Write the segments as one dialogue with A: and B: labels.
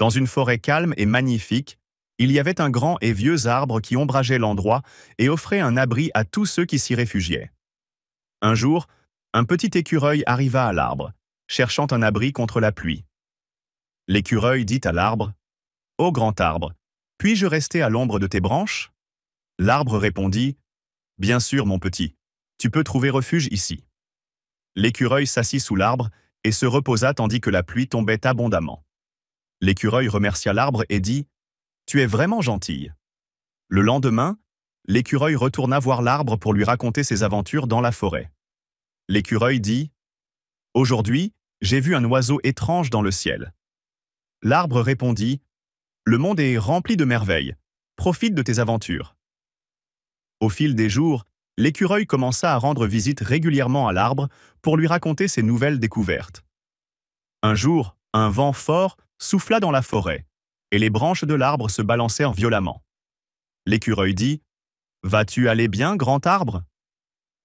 A: Dans une forêt calme et magnifique, il y avait un grand et vieux arbre qui ombrageait l'endroit et offrait un abri à tous ceux qui s'y réfugiaient. Un jour, un petit écureuil arriva à l'arbre, cherchant un abri contre la pluie. L'écureuil dit à l'arbre, « Ô grand arbre, puis-je rester à l'ombre de tes branches ?» L'arbre répondit, « Bien sûr, mon petit, tu peux trouver refuge ici. » L'écureuil s'assit sous l'arbre et se reposa tandis que la pluie tombait abondamment. L'écureuil remercia l'arbre et dit, « Tu es vraiment gentille. » Le lendemain, l'écureuil retourna voir l'arbre pour lui raconter ses aventures dans la forêt. L'écureuil dit, « Aujourd'hui, j'ai vu un oiseau étrange dans le ciel. » L'arbre répondit, « Le monde est rempli de merveilles. Profite de tes aventures. » Au fil des jours, l'écureuil commença à rendre visite régulièrement à l'arbre pour lui raconter ses nouvelles découvertes. Un jour, un vent fort souffla dans la forêt, et les branches de l'arbre se balancèrent violemment. L'écureuil dit, « Vas-tu aller bien, grand arbre ?»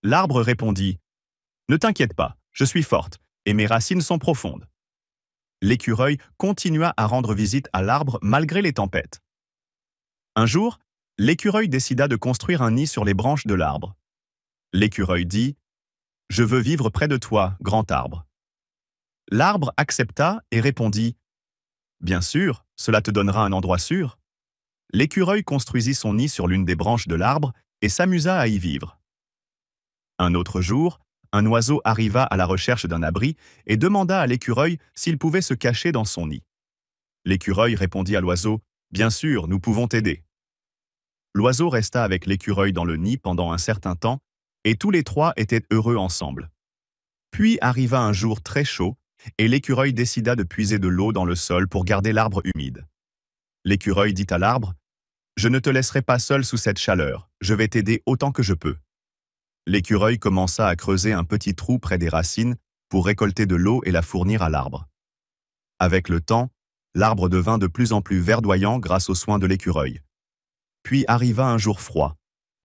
A: L'arbre répondit, « Ne t'inquiète pas, je suis forte, et mes racines sont profondes. » L'écureuil continua à rendre visite à l'arbre malgré les tempêtes. Un jour, l'écureuil décida de construire un nid sur les branches de l'arbre. L'écureuil dit, « Je veux vivre près de toi, grand arbre. » L'arbre accepta et répondit, « Bien sûr, cela te donnera un endroit sûr. » L'écureuil construisit son nid sur l'une des branches de l'arbre et s'amusa à y vivre. Un autre jour, un oiseau arriva à la recherche d'un abri et demanda à l'écureuil s'il pouvait se cacher dans son nid. L'écureuil répondit à l'oiseau, « Bien sûr, nous pouvons t'aider. » L'oiseau resta avec l'écureuil dans le nid pendant un certain temps et tous les trois étaient heureux ensemble. Puis arriva un jour très chaud et l'écureuil décida de puiser de l'eau dans le sol pour garder l'arbre humide. L'écureuil dit à l'arbre, « Je ne te laisserai pas seul sous cette chaleur, je vais t'aider autant que je peux. » L'écureuil commença à creuser un petit trou près des racines pour récolter de l'eau et la fournir à l'arbre. Avec le temps, l'arbre devint de plus en plus verdoyant grâce aux soins de l'écureuil. Puis arriva un jour froid,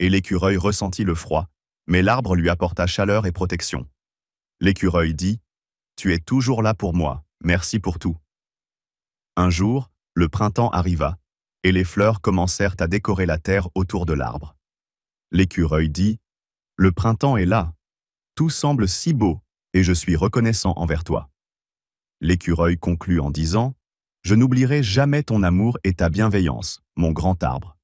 A: et l'écureuil ressentit le froid, mais l'arbre lui apporta chaleur et protection. L'écureuil dit, « Tu es toujours là pour moi, merci pour tout. » Un jour, le printemps arriva, et les fleurs commencèrent à décorer la terre autour de l'arbre. L'écureuil dit, « Le printemps est là, tout semble si beau, et je suis reconnaissant envers toi. » L'écureuil conclut en disant, « Je n'oublierai jamais ton amour et ta bienveillance, mon grand arbre. »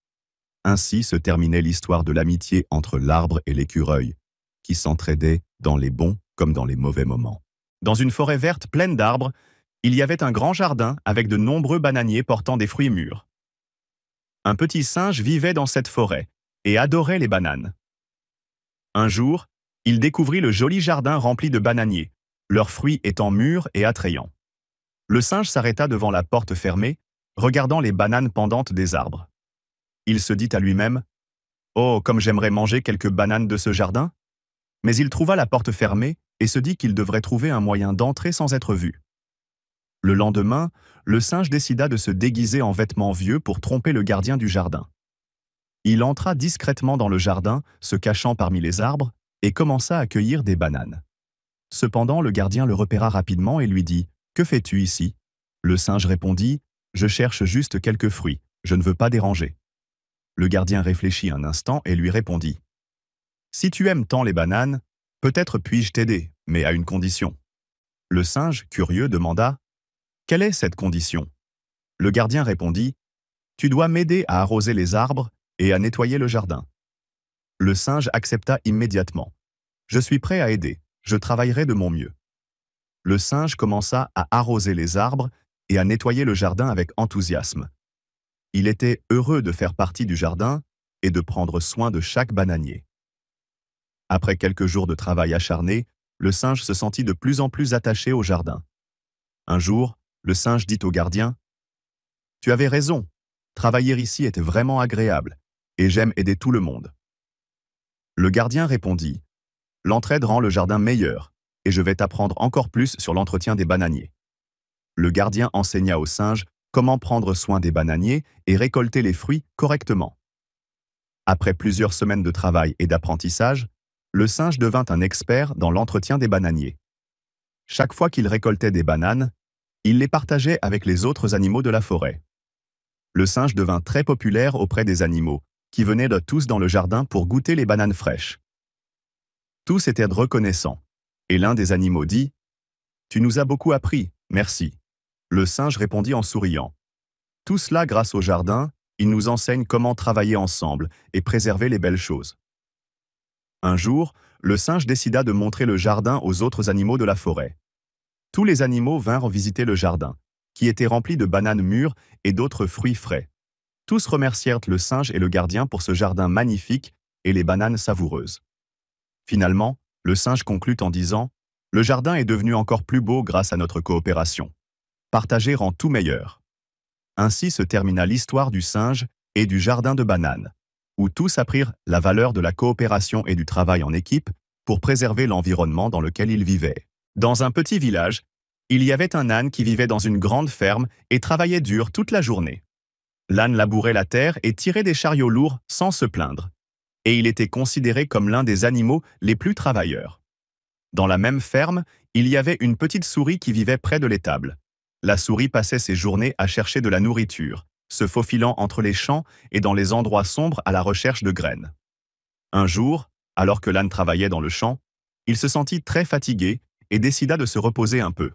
A: Ainsi se terminait l'histoire de l'amitié entre l'arbre et l'écureuil, qui s'entraidaient dans les bons comme dans les mauvais moments. Dans une forêt verte pleine d'arbres, il y avait un grand jardin avec de nombreux bananiers portant des fruits mûrs. Un petit singe vivait dans cette forêt et adorait les bananes. Un jour, il découvrit le joli jardin rempli de bananiers, leurs fruits étant mûrs et attrayants. Le singe s'arrêta devant la porte fermée, regardant les bananes pendantes des arbres. Il se dit à lui-même, « Oh, comme j'aimerais manger quelques bananes de ce jardin !» Mais il trouva la porte fermée et se dit qu'il devrait trouver un moyen d'entrer sans être vu. Le lendemain, le singe décida de se déguiser en vêtements vieux pour tromper le gardien du jardin. Il entra discrètement dans le jardin, se cachant parmi les arbres, et commença à cueillir des bananes. Cependant, le gardien le repéra rapidement et lui dit, « Que fais-tu ici ?» Le singe répondit, « Je cherche juste quelques fruits, je ne veux pas déranger. » Le gardien réfléchit un instant et lui répondit, « Si tu aimes tant les bananes, peut-être puis-je t'aider, mais à une condition. » Le singe, curieux, demanda, « Quelle est cette condition ?» Le gardien répondit, « Tu dois m'aider à arroser les arbres et à nettoyer le jardin. » Le singe accepta immédiatement. « Je suis prêt à aider, je travaillerai de mon mieux. » Le singe commença à arroser les arbres et à nettoyer le jardin avec enthousiasme. Il était heureux de faire partie du jardin et de prendre soin de chaque bananier. Après quelques jours de travail acharné, le singe se sentit de plus en plus attaché au jardin. Un jour, le singe dit au gardien, « Tu avais raison, travailler ici était vraiment agréable, et j'aime aider tout le monde. » Le gardien répondit, « L'entraide rend le jardin meilleur, et je vais t'apprendre encore plus sur l'entretien des bananiers. » Le gardien enseigna au singe comment prendre soin des bananiers et récolter les fruits correctement. Après plusieurs semaines de travail et d'apprentissage, le singe devint un expert dans l'entretien des bananiers. Chaque fois qu'il récoltait des bananes, Il les partageait avec les autres animaux de la forêt. Le singe devint très populaire auprès des animaux, qui venaient tous dans le jardin pour goûter les bananes fraîches. Tous étaient reconnaissants, et l'un des animaux dit « Tu nous as beaucoup appris, merci ». Le singe répondit en souriant « Tout cela grâce au jardin, il nous enseigne comment travailler ensemble et préserver les belles choses ». Un jour, le singe décida de montrer le jardin aux autres animaux de la forêt. Tous les animaux vinrent visiter le jardin, qui était rempli de bananes mûres et d'autres fruits frais. Tous remercièrent le singe et le gardien pour ce jardin magnifique et les bananes savoureuses. Finalement, le singe conclut en disant « Le jardin est devenu encore plus beau grâce à notre coopération. Partager rend tout meilleur. » Ainsi se termina l'histoire du singe et du jardin de bananes, où tous apprirent la valeur de la coopération et du travail en équipe pour préserver l'environnement dans lequel ils vivaient. Dans un petit village, il y avait un âne qui vivait dans une grande ferme et travaillait dur toute la journée. L'âne labourait la terre et tirait des chariots lourds sans se plaindre, et il était considéré comme l'un des animaux les plus travailleurs. Dans la même ferme, il y avait une petite souris qui vivait près de l'étable. La souris passait ses journées à chercher de la nourriture, se faufilant entre les champs et dans les endroits sombres à la recherche de graines. Un jour, alors que l'âne travaillait dans le champ, il se sentit très fatigué et décida de se reposer un peu.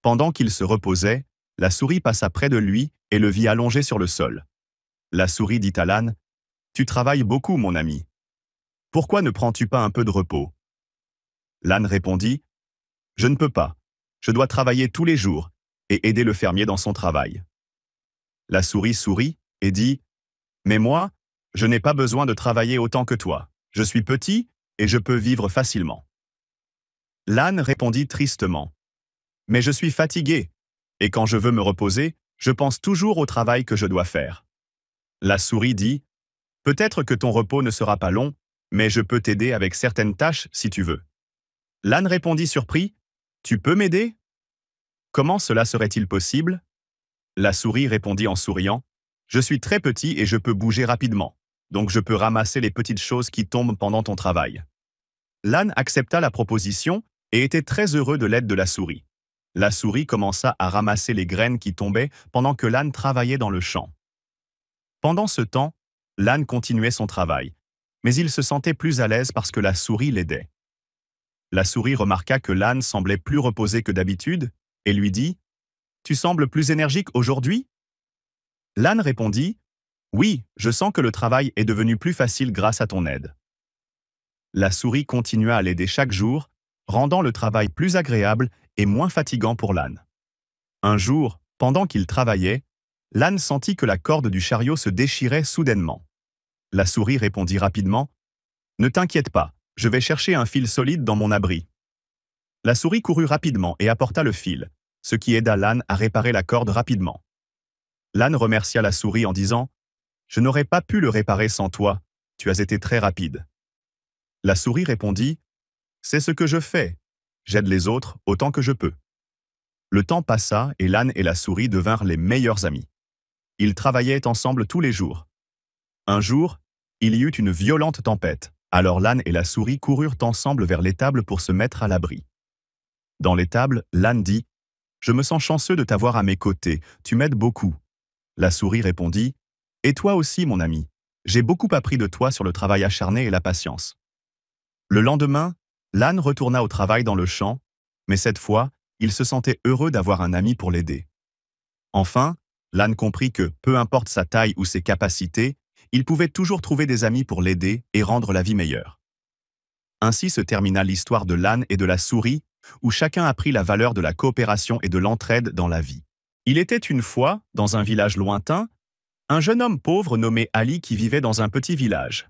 A: Pendant qu'il se reposait, la souris passa près de lui et le vit allongé sur le sol. La souris dit à l'âne « Tu travailles beaucoup, mon ami. Pourquoi ne prends-tu pas un peu de repos ?» L'âne répondit « Je ne peux pas. Je dois travailler tous les jours et aider le fermier dans son travail. » La souris sourit et dit « Mais moi, je n'ai pas besoin de travailler autant que toi. Je suis petit et je peux vivre facilement. » L'âne répondit tristement « Mais je suis fatigué, et quand je veux me reposer, je pense toujours au travail que je dois faire. » La souris dit « Peut-être que ton repos ne sera pas long, mais je peux t'aider avec certaines tâches si tu veux. » L'âne répondit surpris « Tu peux m'aider ? Comment cela serait-il possible ?» La souris répondit en souriant « Je suis très petit et je peux bouger rapidement, donc je peux ramasser les petites choses qui tombent pendant ton travail. » L'âne accepta la proposition et était très heureux de l'aide de la souris. La souris commença à ramasser les graines qui tombaient pendant que l'âne travaillait dans le champ. Pendant ce temps, l'âne continuait son travail, mais il se sentait plus à l'aise parce que la souris l'aidait. La souris remarqua que l'âne semblait plus reposé que d'habitude et lui dit « Tu sembles plus énergique aujourd'hui ?» L'âne répondit « Oui, je sens que le travail est devenu plus facile grâce à ton aide. » La souris continua à l'aider chaque jour, rendant le travail plus agréable et moins fatigant pour l'âne. Un jour, pendant qu'il travaillait, l'âne sentit que la corde du chariot se déchirait soudainement. La souris répondit rapidement « Ne t'inquiète pas, je vais chercher un fil solide dans mon abri. » La souris courut rapidement et apporta le fil, ce qui aida l'âne à réparer la corde rapidement. L'âne remercia la souris en disant « Je n'aurais pas pu le réparer sans toi, tu as été très rapide. » La souris répondit « C'est ce que je fais, j'aide les autres autant que je peux. » Le temps passa et l'âne et la souris devinrent les meilleurs amis. Ils travaillaient ensemble tous les jours. Un jour, il y eut une violente tempête, alors l'âne et la souris coururent ensemble vers l'étable pour se mettre à l'abri. Dans l'étable, l'âne dit « Je me sens chanceux de t'avoir à mes côtés, tu m'aides beaucoup. » La souris répondit « Et toi aussi, mon ami, j'ai beaucoup appris de toi sur le travail acharné et la patience. » Le lendemain, l'âne retourna au travail dans le champ, mais cette fois, il se sentait heureux d'avoir un ami pour l'aider. Enfin, l'âne comprit que, peu importe sa taille ou ses capacités, il pouvait toujours trouver des amis pour l'aider et rendre la vie meilleure. Ainsi se termina l'histoire de l'âne et de la souris, où chacun apprit la valeur de la coopération et de l'entraide dans la vie. Il était une fois, dans un village lointain, un jeune homme pauvre nommé Ali qui vivait dans un petit village.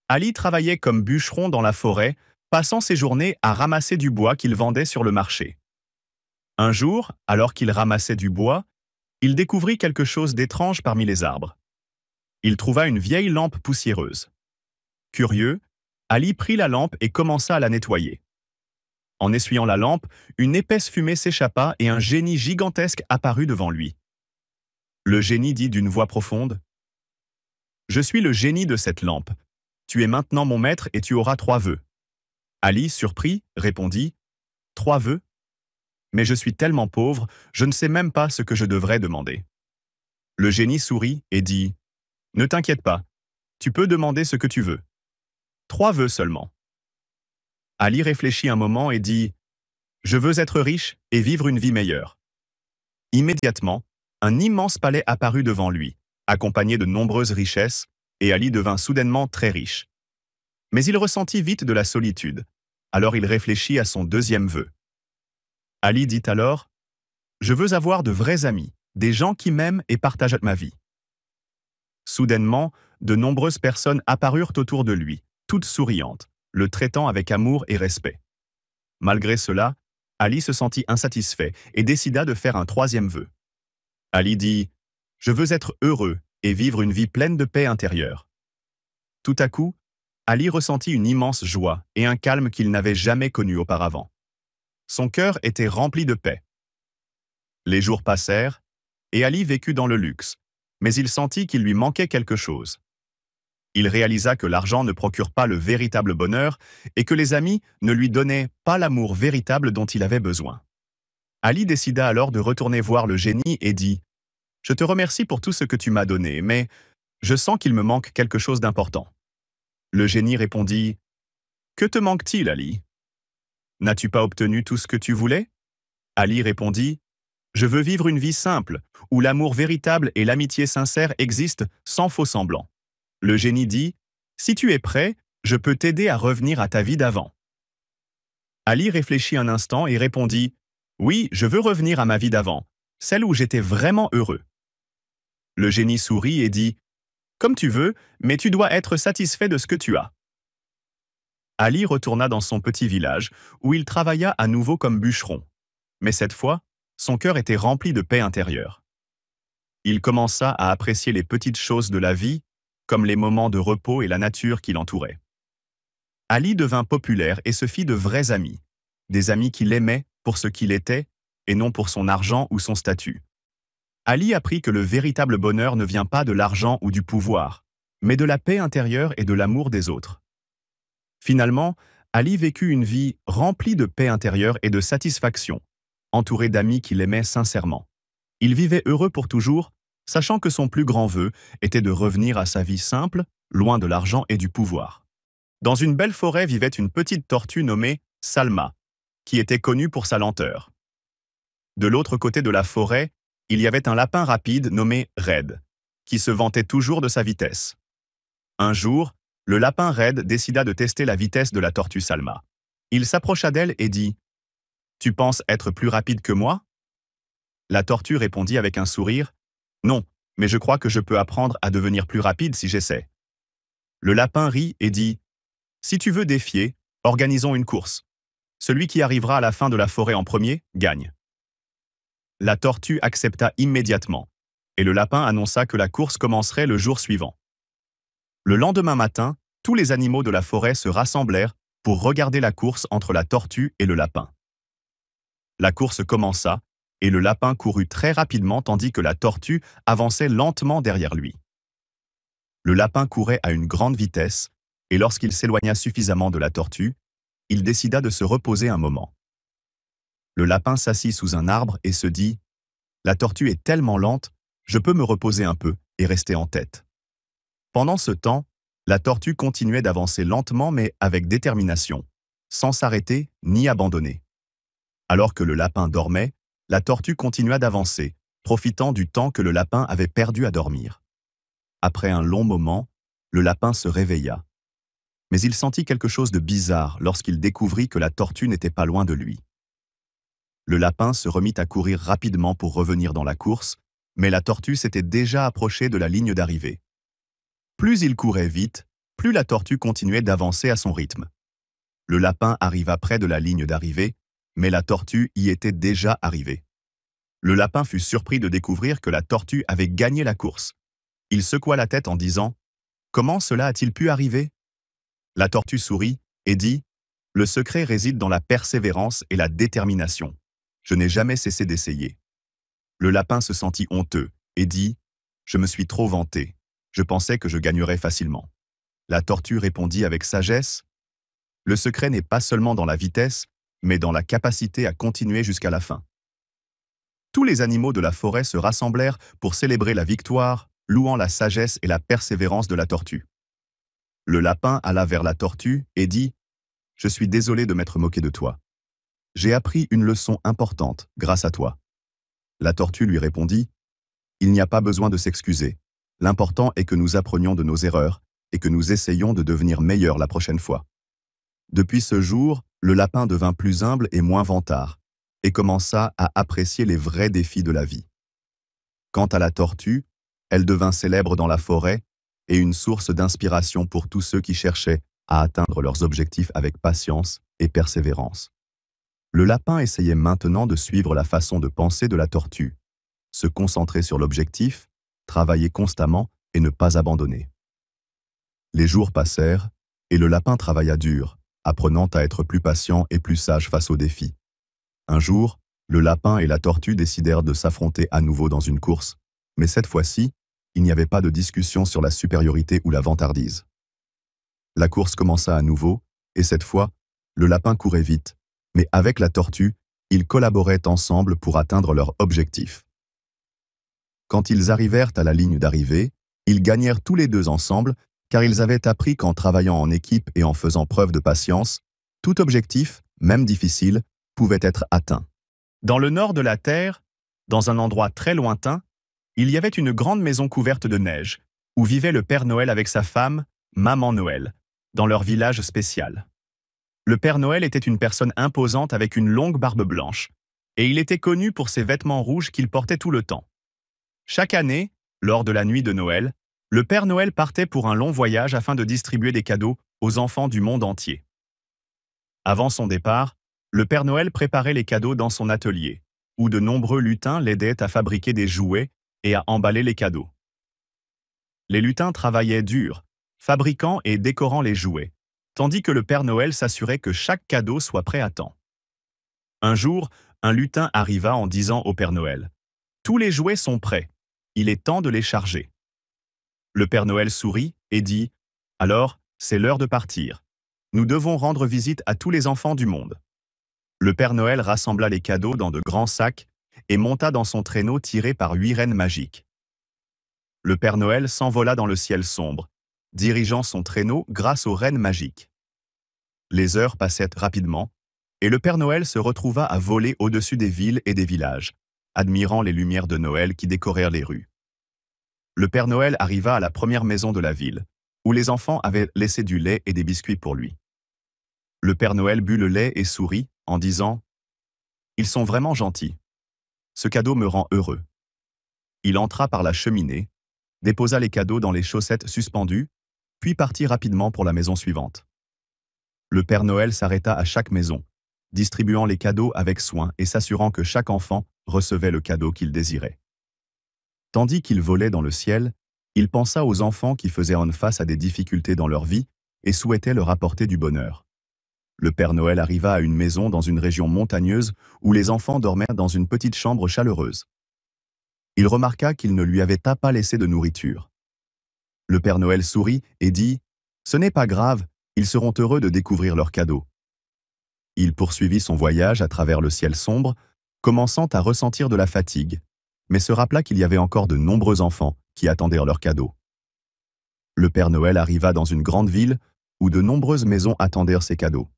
A: Ali travaillait comme bûcheron dans la forêt, passant ses journées à ramasser du bois qu'il vendait sur le marché. Un jour, alors qu'il ramassait du bois, il découvrit quelque chose d'étrange parmi les arbres. Il trouva une vieille lampe poussiéreuse. Curieux, Ali prit la lampe et commença à la nettoyer. En essuyant la lampe, une épaisse fumée s'échappa et un génie gigantesque apparut devant lui. Le génie dit d'une voix profonde « Je suis le génie de cette lampe. Tu es maintenant mon maître et tu auras 3 vœux. » Ali, surpris, répondit « 3 vœux ? Mais je suis tellement pauvre, je ne sais même pas ce que je devrais demander. Le génie sourit et dit « Ne t'inquiète pas, tu peux demander ce que tu veux. 3 vœux seulement. » Ali réfléchit un moment et dit « Je veux être riche et vivre une vie meilleure. » Immédiatement, un immense palais apparut devant lui, accompagné de nombreuses richesses, et Ali devint soudainement très riche. Mais il ressentit vite de la solitude, alors il réfléchit à son deuxième vœu. Ali dit alors « Je veux avoir de vrais amis, des gens qui m'aiment et partagent ma vie. » Soudainement, de nombreuses personnes apparurent autour de lui, toutes souriantes, le traitant avec amour et respect. Malgré cela, Ali se sentit insatisfait et décida de faire un troisième vœu. Ali dit « Je veux être heureux et vivre une vie pleine de paix intérieure. » Tout à coup, Ali ressentit une immense joie et un calme qu'il n'avait jamais connu auparavant. Son cœur était rempli de paix. Les jours passèrent, et Ali vécut dans le luxe, mais il sentit qu'il lui manquait quelque chose. Il réalisa que l'argent ne procure pas le véritable bonheur et que les amis ne lui donnaient pas l'amour véritable dont il avait besoin. Ali décida alors de retourner voir le génie et dit « Je te remercie pour tout ce que tu m'as donné, mais je sens qu'il me manque quelque chose d'important. » Le génie répondit « Que te manque-t-il, Ali? N'as-tu pas obtenu tout ce que tu voulais ?» Ali répondit « Je veux vivre une vie simple, où l'amour véritable et l'amitié sincère existent sans faux semblant. » Le génie dit « Si tu es prêt, je peux t'aider à revenir à ta vie d'avant. » Ali réfléchit un instant et répondit « Oui, je veux revenir à ma vie d'avant, celle où j'étais vraiment heureux. » Le génie sourit et dit « Comme tu veux, mais tu dois être satisfait de ce que tu as. » Ali retourna dans son petit village, où il travailla à nouveau comme bûcheron. Mais cette fois, son cœur était rempli de paix intérieure. Il commença à apprécier les petites choses de la vie, comme les moments de repos et la nature qui l'entourait. Ali devint populaire et se fit de vrais amis, des amis qui l'aimaient pour ce qu'il était et non pour son argent ou son statut. Ali apprit que le véritable bonheur ne vient pas de l'argent ou du pouvoir, mais de la paix intérieure et de l'amour des autres. Finalement, Ali vécut une vie remplie de paix intérieure et de satisfaction, entouré d'amis qui l'aimaient sincèrement. Il vivait heureux pour toujours, sachant que son plus grand vœu était de revenir à sa vie simple, loin de l'argent et du pouvoir. Dans une belle forêt vivait une petite tortue nommée Salma, qui était connue pour sa lenteur. De l'autre côté de la forêt, il y avait un lapin rapide nommé Red, qui se vantait toujours de sa vitesse. Un jour, le lapin Red décida de tester la vitesse de la tortue Salma. Il s'approcha d'elle et dit « Tu penses être plus rapide que moi ?» La tortue répondit avec un sourire « Non, mais je crois que je peux apprendre à devenir plus rapide si j'essaie. » Le lapin rit et dit « Si tu veux défier, organisons une course. Celui qui arrivera à la fin de la forêt en premier gagne. » La tortue accepta immédiatement, et le lapin annonça que la course commencerait le jour suivant. Le lendemain matin, tous les animaux de la forêt se rassemblèrent pour regarder la course entre la tortue et le lapin. La course commença, et le lapin courut très rapidement tandis que la tortue avançait lentement derrière lui. Le lapin courait à une grande vitesse, et lorsqu'il s'éloigna suffisamment de la tortue, il décida de se reposer un moment. Le lapin s'assit sous un arbre et se dit « La tortue est tellement lente, je peux me reposer un peu et rester en tête. » Pendant ce temps, la tortue continuait d'avancer lentement mais avec détermination, sans s'arrêter ni abandonner. Alors que le lapin dormait, la tortue continua d'avancer, profitant du temps que le lapin avait perdu à dormir. Après un long moment, le lapin se réveilla. Mais il sentit quelque chose de bizarre lorsqu'il découvrit que la tortue n'était pas loin de lui. Le lapin se remit à courir rapidement pour revenir dans la course, mais la tortue s'était déjà approchée de la ligne d'arrivée. Plus il courait vite, plus la tortue continuait d'avancer à son rythme. Le lapin arriva près de la ligne d'arrivée, mais la tortue y était déjà arrivée. Le lapin fut surpris de découvrir que la tortue avait gagné la course. Il secoua la tête en disant « Comment cela a-t-il pu arriver ?» La tortue sourit et dit « Le secret réside dans la persévérance et la détermination. Je n'ai jamais cessé d'essayer. » Le lapin se sentit honteux et dit « Je me suis trop vanté. Je pensais que je gagnerais facilement. » La tortue répondit avec sagesse « Le secret n'est pas seulement dans la vitesse, mais dans la capacité à continuer jusqu'à la fin. Tous les animaux de la forêt se rassemblèrent pour célébrer la victoire, louant la sagesse et la persévérance de la tortue. Le lapin alla vers la tortue et dit « Je suis désolé de m'être moqué de toi. J'ai appris une leçon importante grâce à toi. » La tortue lui répondit « Il n'y a pas besoin de s'excuser. L'important est que nous apprenions de nos erreurs et que nous essayions de devenir meilleurs la prochaine fois. » Depuis ce jour, le lapin devint plus humble et moins vantard, et commença à apprécier les vrais défis de la vie. Quant à la tortue, elle devint célèbre dans la forêt et une source d'inspiration pour tous ceux qui cherchaient à atteindre leurs objectifs avec patience et persévérance. Le lapin essayait maintenant de suivre la façon de penser de la tortue, se concentrer sur l'objectif, travailler constamment et ne pas abandonner. Les jours passèrent et le lapin travailla dur, apprenant à être plus patient et plus sage face aux défis. Un jour, le lapin et la tortue décidèrent de s'affronter à nouveau dans une course, mais cette fois-ci, il n'y avait pas de discussion sur la supériorité ou la vantardise. La course commença à nouveau, et cette fois, le lapin courait vite, mais avec la tortue, ils collaboraient ensemble pour atteindre leur objectif. Quand ils arrivèrent à la ligne d'arrivée, ils gagnèrent tous les deux ensemble, car ils avaient appris qu'en travaillant en équipe et en faisant preuve de patience, tout objectif, même difficile, pouvait être atteint. Dans le nord de la Terre, dans un endroit très lointain, il y avait une grande maison couverte de neige, où vivait le Père Noël avec sa femme, Maman Noël, dans leur village spécial. Le Père Noël était une personne imposante avec une longue barbe blanche, et il était connu pour ses vêtements rouges qu'il portait tout le temps. Chaque année, lors de la nuit de Noël, le Père Noël partait pour un long voyage afin de distribuer des cadeaux aux enfants du monde entier. Avant son départ, le Père Noël préparait les cadeaux dans son atelier, où de nombreux lutins l'aidaient à fabriquer des jouets et à emballer les cadeaux. Les lutins travaillaient dur, fabriquant et décorant les jouets, tandis que le Père Noël s'assurait que chaque cadeau soit prêt à temps. Un jour, un lutin arriva en disant au Père Noël « Tous les jouets sont prêts, il est temps de les charger. » Le Père Noël sourit et dit « Alors, c'est l'heure de partir. Nous devons rendre visite à tous les enfants du monde. » Le Père Noël rassembla les cadeaux dans de grands sacs et monta dans son traîneau tiré par 8 rennes magiques. Le Père Noël s'envola dans le ciel sombre, dirigeant son traîneau grâce aux rennes magiques. Les heures passaient rapidement, et le Père Noël se retrouva à voler au-dessus des villes et des villages, admirant les lumières de Noël qui décorèrent les rues. Le Père Noël arriva à la première maison de la ville, où les enfants avaient laissé du lait et des biscuits pour lui. Le Père Noël but le lait et sourit, en disant « Ils sont vraiment gentils. Ce cadeau me rend heureux. » Il entra par la cheminée, déposa les cadeaux dans les chaussettes suspendues, puis partit rapidement pour la maison suivante. Le Père Noël s'arrêta à chaque maison, distribuant les cadeaux avec soin et s'assurant que chaque enfant recevait le cadeau qu'il désirait. Tandis qu'il volait dans le ciel, il pensa aux enfants qui faisaient face à des difficultés dans leur vie et souhaitaient leur apporter du bonheur. Le Père Noël arriva à une maison dans une région montagneuse où les enfants dormaient dans une petite chambre chaleureuse. Il remarqua qu'il ne lui avait pas laissé de nourriture. Le Père Noël sourit et dit « Ce n'est pas grave, ils seront heureux de découvrir leurs cadeaux. » Il poursuivit son voyage à travers le ciel sombre, commençant à ressentir de la fatigue, mais se rappela qu'il y avait encore de nombreux enfants qui attendaient leurs cadeaux. Le Père Noël arriva dans une grande ville où de nombreuses maisons attendaient ses cadeaux.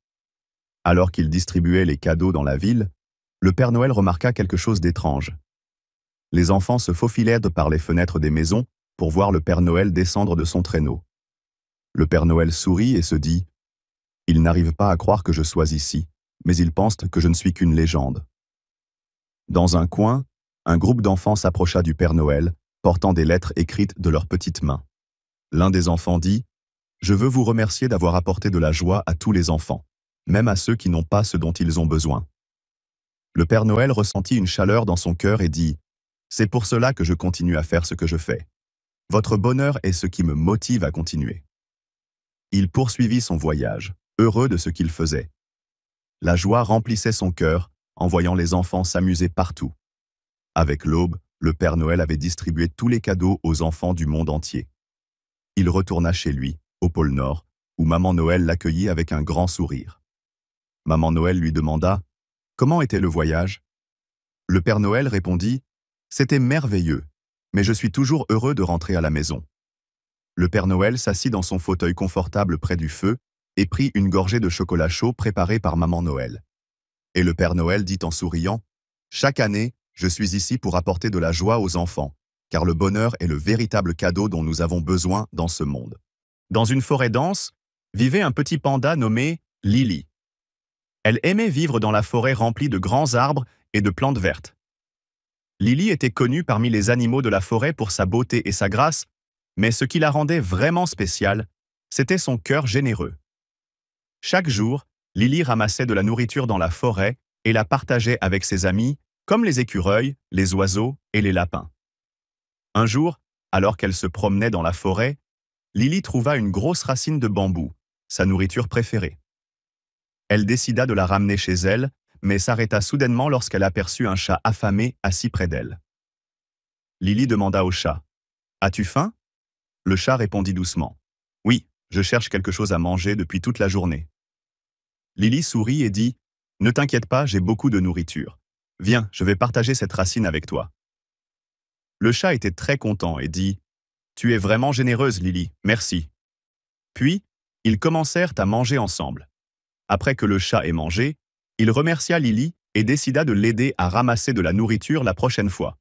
A: Alors qu'il distribuait les cadeaux dans la ville, le Père Noël remarqua quelque chose d'étrange. Les enfants se faufilèrent par les fenêtres des maisons pour voir le Père Noël descendre de son traîneau. Le Père Noël sourit et se dit « Ils n'arrivent pas à croire que je sois ici, mais ils pensent que je ne suis qu'une légende. » Dans un coin, un groupe d'enfants s'approcha du Père Noël, portant des lettres écrites de leurs petites mains. L'un des enfants dit « Je veux vous remercier d'avoir apporté de la joie à tous les enfants, même à ceux qui n'ont pas ce dont ils ont besoin. » Le Père Noël ressentit une chaleur dans son cœur et dit « C'est pour cela que je continue à faire ce que je fais. Votre bonheur est ce qui me motive à continuer. » Il poursuivit son voyage, heureux de ce qu'il faisait. La joie remplissait son cœur en voyant les enfants s'amuser partout. Avec l'aube, le Père Noël avait distribué tous les cadeaux aux enfants du monde entier. Il retourna chez lui, au pôle Nord, où Maman Noël l'accueillit avec un grand sourire. Maman Noël lui demanda « Comment était le voyage ?» Le Père Noël répondit « C'était merveilleux, mais je suis toujours heureux de rentrer à la maison. » Le Père Noël s'assit dans son fauteuil confortable près du feu et prit une gorgée de chocolat chaud préparé par Maman Noël. Et le Père Noël dit en souriant « Chaque année, je suis ici pour apporter de la joie aux enfants, car le bonheur est le véritable cadeau dont nous avons besoin dans ce monde. » Dans une forêt dense, vivait un petit panda nommé Lily. Elle aimait vivre dans la forêt remplie de grands arbres et de plantes vertes. Lily était connue parmi les animaux de la forêt pour sa beauté et sa grâce, mais ce qui la rendait vraiment spéciale, c'était son cœur généreux. Chaque jour, Lily ramassait de la nourriture dans la forêt et la partageait avec ses amis, comme les écureuils, les oiseaux et les lapins. Un jour, alors qu'elle se promenait dans la forêt, Lily trouva une grosse racine de bambou, sa nourriture préférée. Elle décida de la ramener chez elle, mais s'arrêta soudainement lorsqu'elle aperçut un chat affamé assis près d'elle. Lily demanda au chat « As-tu faim ?» Le chat répondit doucement « Oui, je cherche quelque chose à manger depuis toute la journée. » Lily sourit et dit « Ne t'inquiète pas, j'ai beaucoup de nourriture. Viens, je vais partager cette racine avec toi. » Le chat était très content et dit « Tu es vraiment généreuse, Lily, merci. » Puis, ils commencèrent à manger ensemble. Après que le chat ait mangé, il remercia Lily et décida de l'aider à ramasser de la nourriture la prochaine fois.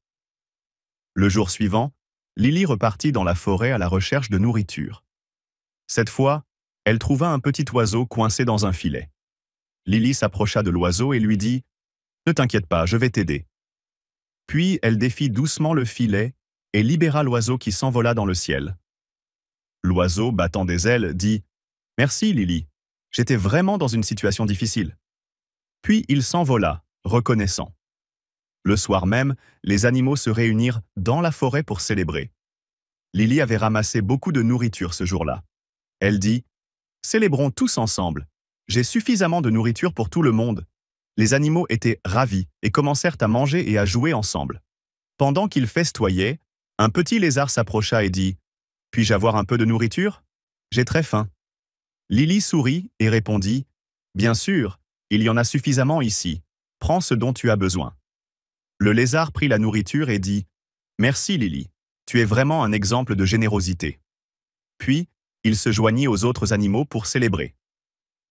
A: Le jour suivant, Lily repartit dans la forêt à la recherche de nourriture. Cette fois, elle trouva un petit oiseau coincé dans un filet. Lily s'approcha de l'oiseau et lui dit « Ne t'inquiète pas, je vais t'aider. » Puis elle défit doucement le filet et libéra l'oiseau qui s'envola dans le ciel. L'oiseau, battant des ailes, dit « Merci, Lily. J'étais vraiment dans une situation difficile. » Puis il s'envola, reconnaissant. Le soir même, les animaux se réunirent dans la forêt pour célébrer. Lily avait ramassé beaucoup de nourriture ce jour-là. Elle dit « Célébrons tous ensemble. J'ai suffisamment de nourriture pour tout le monde. » Les animaux étaient ravis et commencèrent à manger et à jouer ensemble. Pendant qu'ils festoyaient, un petit lézard s'approcha et dit « Puis-je avoir un peu de nourriture? J'ai très faim. » Lily sourit et répondit « Bien sûr, il y en a suffisamment ici. Prends ce dont tu as besoin. » Le lézard prit la nourriture et dit « Merci Lily, tu es vraiment un exemple de générosité. » Puis, il se joignit aux autres animaux pour célébrer.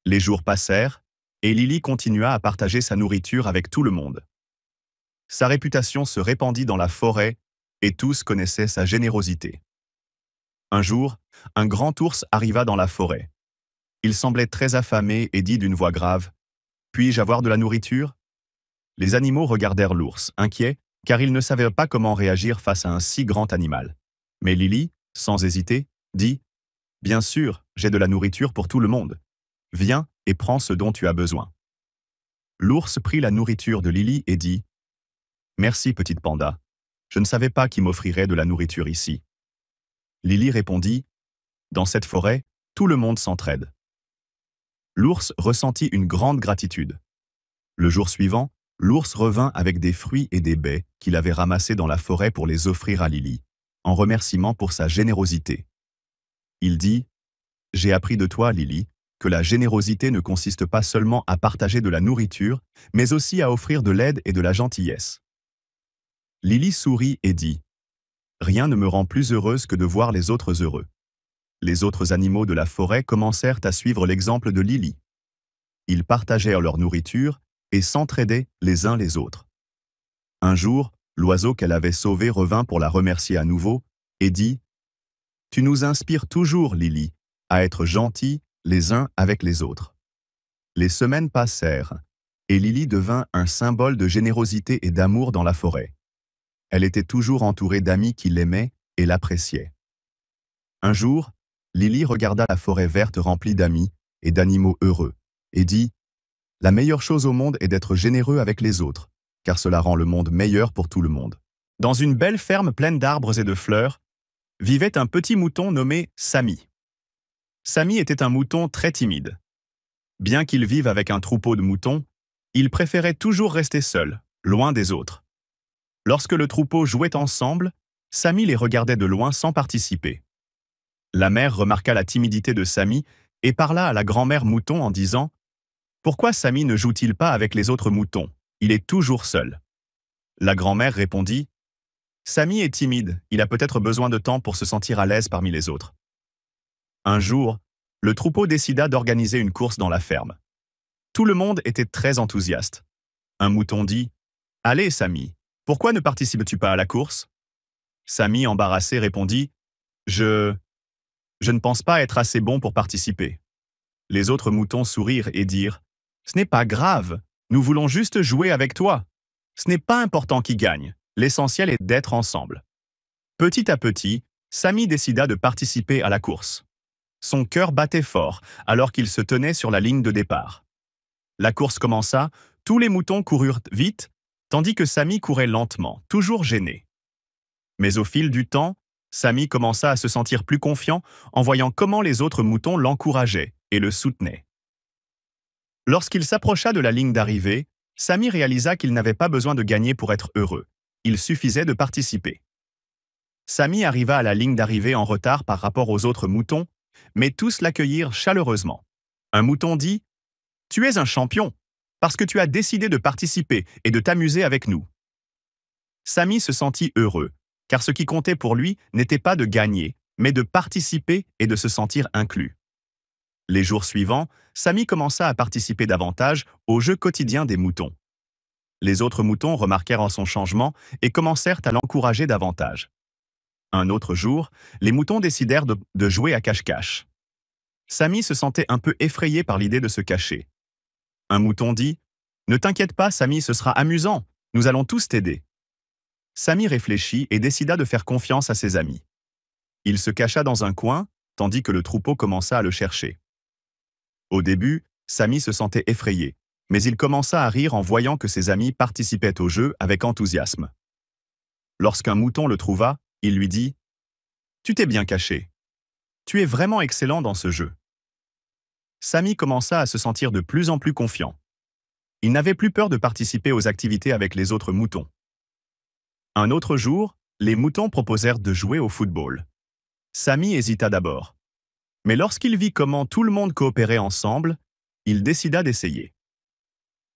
A: Les jours passèrent, et Lily continua à partager sa nourriture avec tout le monde. Sa réputation se répandit dans la forêt, et tous connaissaient sa générosité. Un jour, un grand ours arriva dans la forêt. Il semblait très affamé et dit d'une voix grave « Puis-je avoir de la nourriture ?» Les animaux regardèrent l'ours, inquiets, car ils ne savaient pas comment réagir face à un si grand animal. Mais Lily, sans hésiter, dit « Bien sûr, j'ai de la nourriture pour tout le monde. Viens et prends ce dont tu as besoin. » L'ours prit la nourriture de Lily et dit « Merci, petite panda. Je ne savais pas qui m'offrirait de la nourriture ici. » Lily répondit « Dans cette forêt, tout le monde s'entraide. » L'ours ressentit une grande gratitude. Le jour suivant, l'ours revint avec des fruits et des baies qu'il avait ramassés dans la forêt pour les offrir à Lily, en remerciement pour sa générosité. Il dit « J'ai appris de toi, Lily, que la générosité ne consiste pas seulement à partager de la nourriture, mais aussi à offrir de l'aide et de la gentillesse. » Lily sourit et dit « Rien ne me rend plus heureuse que de voir les autres heureux. » Les autres animaux de la forêt commencèrent à suivre l'exemple de Lily. Ils partagèrent leur nourriture et s'entraidaient les uns les autres. Un jour, l'oiseau qu'elle avait sauvé revint pour la remercier à nouveau et dit « Tu nous inspires toujours, Lily, à être gentils les uns avec les autres. » Les semaines passèrent, et Lily devint un symbole de générosité et d'amour dans la forêt. Elle était toujours entourée d'amis qui l'aimaient et l'appréciaient. Un jour, Lily regarda la forêt verte remplie d'amis et d'animaux heureux, et dit « La meilleure chose au monde est d'être généreux avec les autres, car cela rend le monde meilleur pour tout le monde. » Dans une belle ferme pleine d'arbres et de fleurs, vivait un petit mouton nommé Sammy. Sammy était un mouton très timide. Bien qu'il vive avec un troupeau de moutons, il préférait toujours rester seul, loin des autres. Lorsque le troupeau jouait ensemble, Sammy les regardait de loin sans participer. La mère remarqua la timidité de Sammy et parla à la grand-mère mouton en disant Pourquoi Samy ne joue-t-il pas avec les autres moutons? Il est toujours seul. La grand-mère répondit, Samy est timide, il a peut-être besoin de temps pour se sentir à l'aise parmi les autres. Un jour, le troupeau décida d'organiser une course dans la ferme. Tout le monde était très enthousiaste. Un mouton dit, Allez, Samy, pourquoi ne participes-tu pas à la course? Samy, embarrassé, répondit, Je ne pense pas être assez bon pour participer. Les autres moutons sourirent et dirent, Ce n'est pas grave, nous voulons juste jouer avec toi. Ce n'est pas important qui gagne, l'essentiel est d'être ensemble. Petit à petit, Samy décida de participer à la course. Son cœur battait fort alors qu'il se tenait sur la ligne de départ. La course commença, tous les moutons coururent vite, tandis que Samy courait lentement, toujours gêné. Mais au fil du temps, Samy commença à se sentir plus confiant en voyant comment les autres moutons l'encourageaient et le soutenaient. Lorsqu'il s'approcha de la ligne d'arrivée, Samy réalisa qu'il n'avait pas besoin de gagner pour être heureux. Il suffisait de participer. Samy arriva à la ligne d'arrivée en retard par rapport aux autres moutons, mais tous l'accueillirent chaleureusement. Un mouton dit « Tu es un champion, parce que tu as décidé de participer et de t'amuser avec nous. » Samy se sentit heureux, car ce qui comptait pour lui n'était pas de gagner, mais de participer et de se sentir inclus. Les jours suivants, Samy commença à participer davantage au jeu quotidien des moutons. Les autres moutons remarquèrent en son changement et commencèrent à l'encourager davantage. Un autre jour, les moutons décidèrent de jouer à cache-cache. Samy se sentait un peu effrayé par l'idée de se cacher. Un mouton dit « Ne t'inquiète pas, Samy, ce sera amusant, nous allons tous t'aider. » Samy réfléchit et décida de faire confiance à ses amis. Il se cacha dans un coin, tandis que le troupeau commença à le chercher. Au début, Samy se sentait effrayé, mais il commença à rire en voyant que ses amis participaient au jeu avec enthousiasme. Lorsqu'un mouton le trouva, il lui dit « Tu t'es bien caché. Tu es vraiment excellent dans ce jeu. » Samy commença à se sentir de plus en plus confiant. Il n'avait plus peur de participer aux activités avec les autres moutons. Un autre jour, les moutons proposèrent de jouer au football. Samy hésita d'abord. Mais lorsqu'il vit comment tout le monde coopérait ensemble, il décida d'essayer.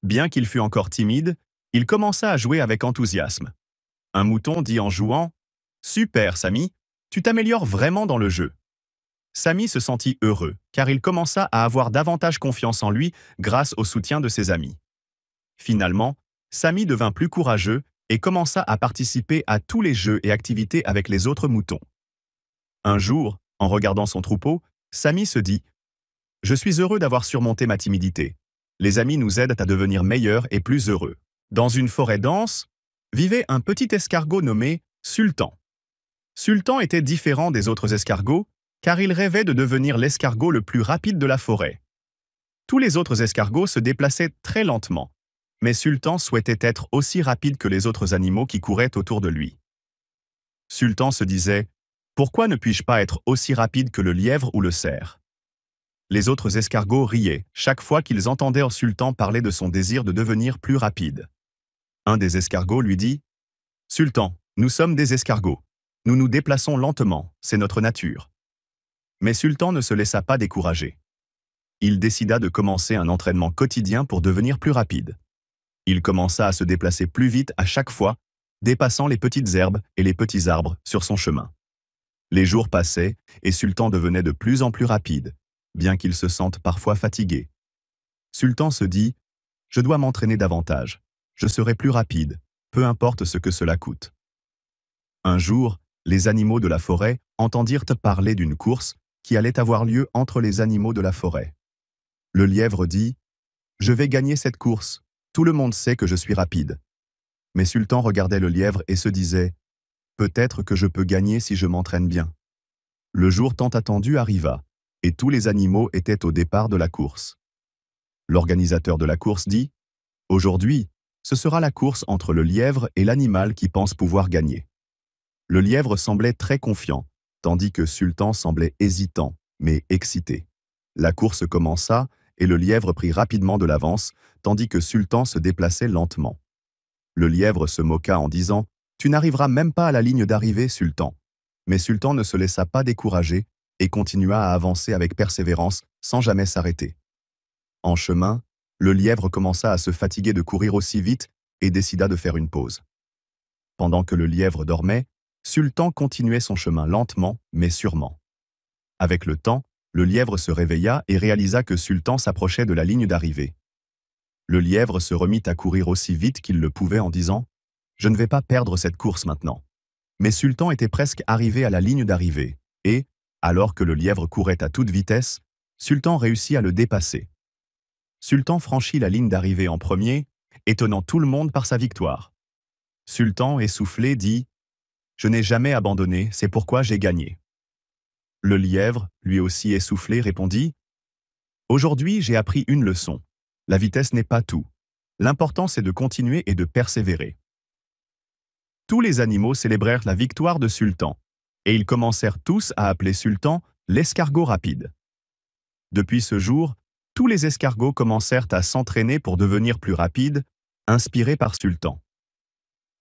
A: Bien qu'il fût encore timide, il commença à jouer avec enthousiasme. Un mouton dit en jouant « Super, Samy, tu t'améliores vraiment dans le jeu. » Samy se sentit heureux, car il commença à avoir davantage confiance en lui grâce au soutien de ses amis. Finalement, Samy devint plus courageux et commença à participer à tous les jeux et activités avec les autres moutons. Un jour, en regardant son troupeau, Samy se dit « Je suis heureux d'avoir surmonté ma timidité. Les amis nous aident à devenir meilleurs et plus heureux. » Dans une forêt dense, vivait un petit escargot nommé Sultan. Sultan était différent des autres escargots, car il rêvait de devenir l'escargot le plus rapide de la forêt. Tous les autres escargots se déplaçaient très lentement, mais Sultan souhaitait être aussi rapide que les autres animaux qui couraient autour de lui. Sultan se disait « Pourquoi ne puis-je pas être aussi rapide que le lièvre ou le cerf ?» Les autres escargots riaient chaque fois qu'ils entendaient Sultan parler de son désir de devenir plus rapide. Un des escargots lui dit « Sultan, nous sommes des escargots. Nous nous déplaçons lentement, c'est notre nature. » Mais Sultan ne se laissa pas décourager. Il décida de commencer un entraînement quotidien pour devenir plus rapide. Il commença à se déplacer plus vite à chaque fois, dépassant les petites herbes et les petits arbres sur son chemin. Les jours passaient et Sultan devenait de plus en plus rapide, bien qu'il se sente parfois fatigué. Sultan se dit « Je dois m'entraîner davantage. Je serai plus rapide, peu importe ce que cela coûte. » Un jour, les animaux de la forêt entendirent parler d'une course qui allait avoir lieu entre les animaux de la forêt. Le lièvre dit « Je vais gagner cette course. Tout le monde sait que je suis rapide. » Mais Sultan regardait le lièvre et se disait « Peut-être que je peux gagner si je m'entraîne bien. » Le jour tant attendu arriva, et tous les animaux étaient au départ de la course. L'organisateur de la course dit « Aujourd'hui, ce sera la course entre le lièvre et l'animal qui pense pouvoir gagner. » Le lièvre semblait très confiant, tandis que Sultan semblait hésitant, mais excité. La course commença, et le lièvre prit rapidement de l'avance, tandis que Sultan se déplaçait lentement. Le lièvre se moqua en disant « Tu n'arriveras même pas à la ligne d'arrivée, Sultan. » Mais Sultan ne se laissa pas décourager et continua à avancer avec persévérance sans jamais s'arrêter. En chemin, Le lièvre commença à se fatiguer de courir aussi vite et décida de faire une pause. Pendant que le lièvre dormait, Sultan continuait son chemin lentement mais sûrement. Avec le temps, le lièvre se réveilla et réalisa que Sultan s'approchait de la ligne d'arrivée. Le lièvre se remit à courir aussi vite qu'il le pouvait en disant « Je ne vais pas perdre cette course maintenant ». Mais Sultan était presque arrivé à la ligne d'arrivée et, alors que le lièvre courait à toute vitesse, Sultan réussit à le dépasser. Sultan franchit la ligne d'arrivée en premier, étonnant tout le monde par sa victoire. Sultan, essoufflé, dit « Je n'ai jamais abandonné, c'est pourquoi j'ai gagné ». Le lièvre, lui aussi essoufflé, répondit « Aujourd'hui, j'ai appris une leçon. La vitesse n'est pas tout. L'important, c'est de continuer et de persévérer. » Tous les animaux célébrèrent la victoire de Sultan, et ils commencèrent tous à appeler Sultan l'escargot rapide. Depuis ce jour, tous les escargots commencèrent à s'entraîner pour devenir plus rapides, inspirés par Sultan.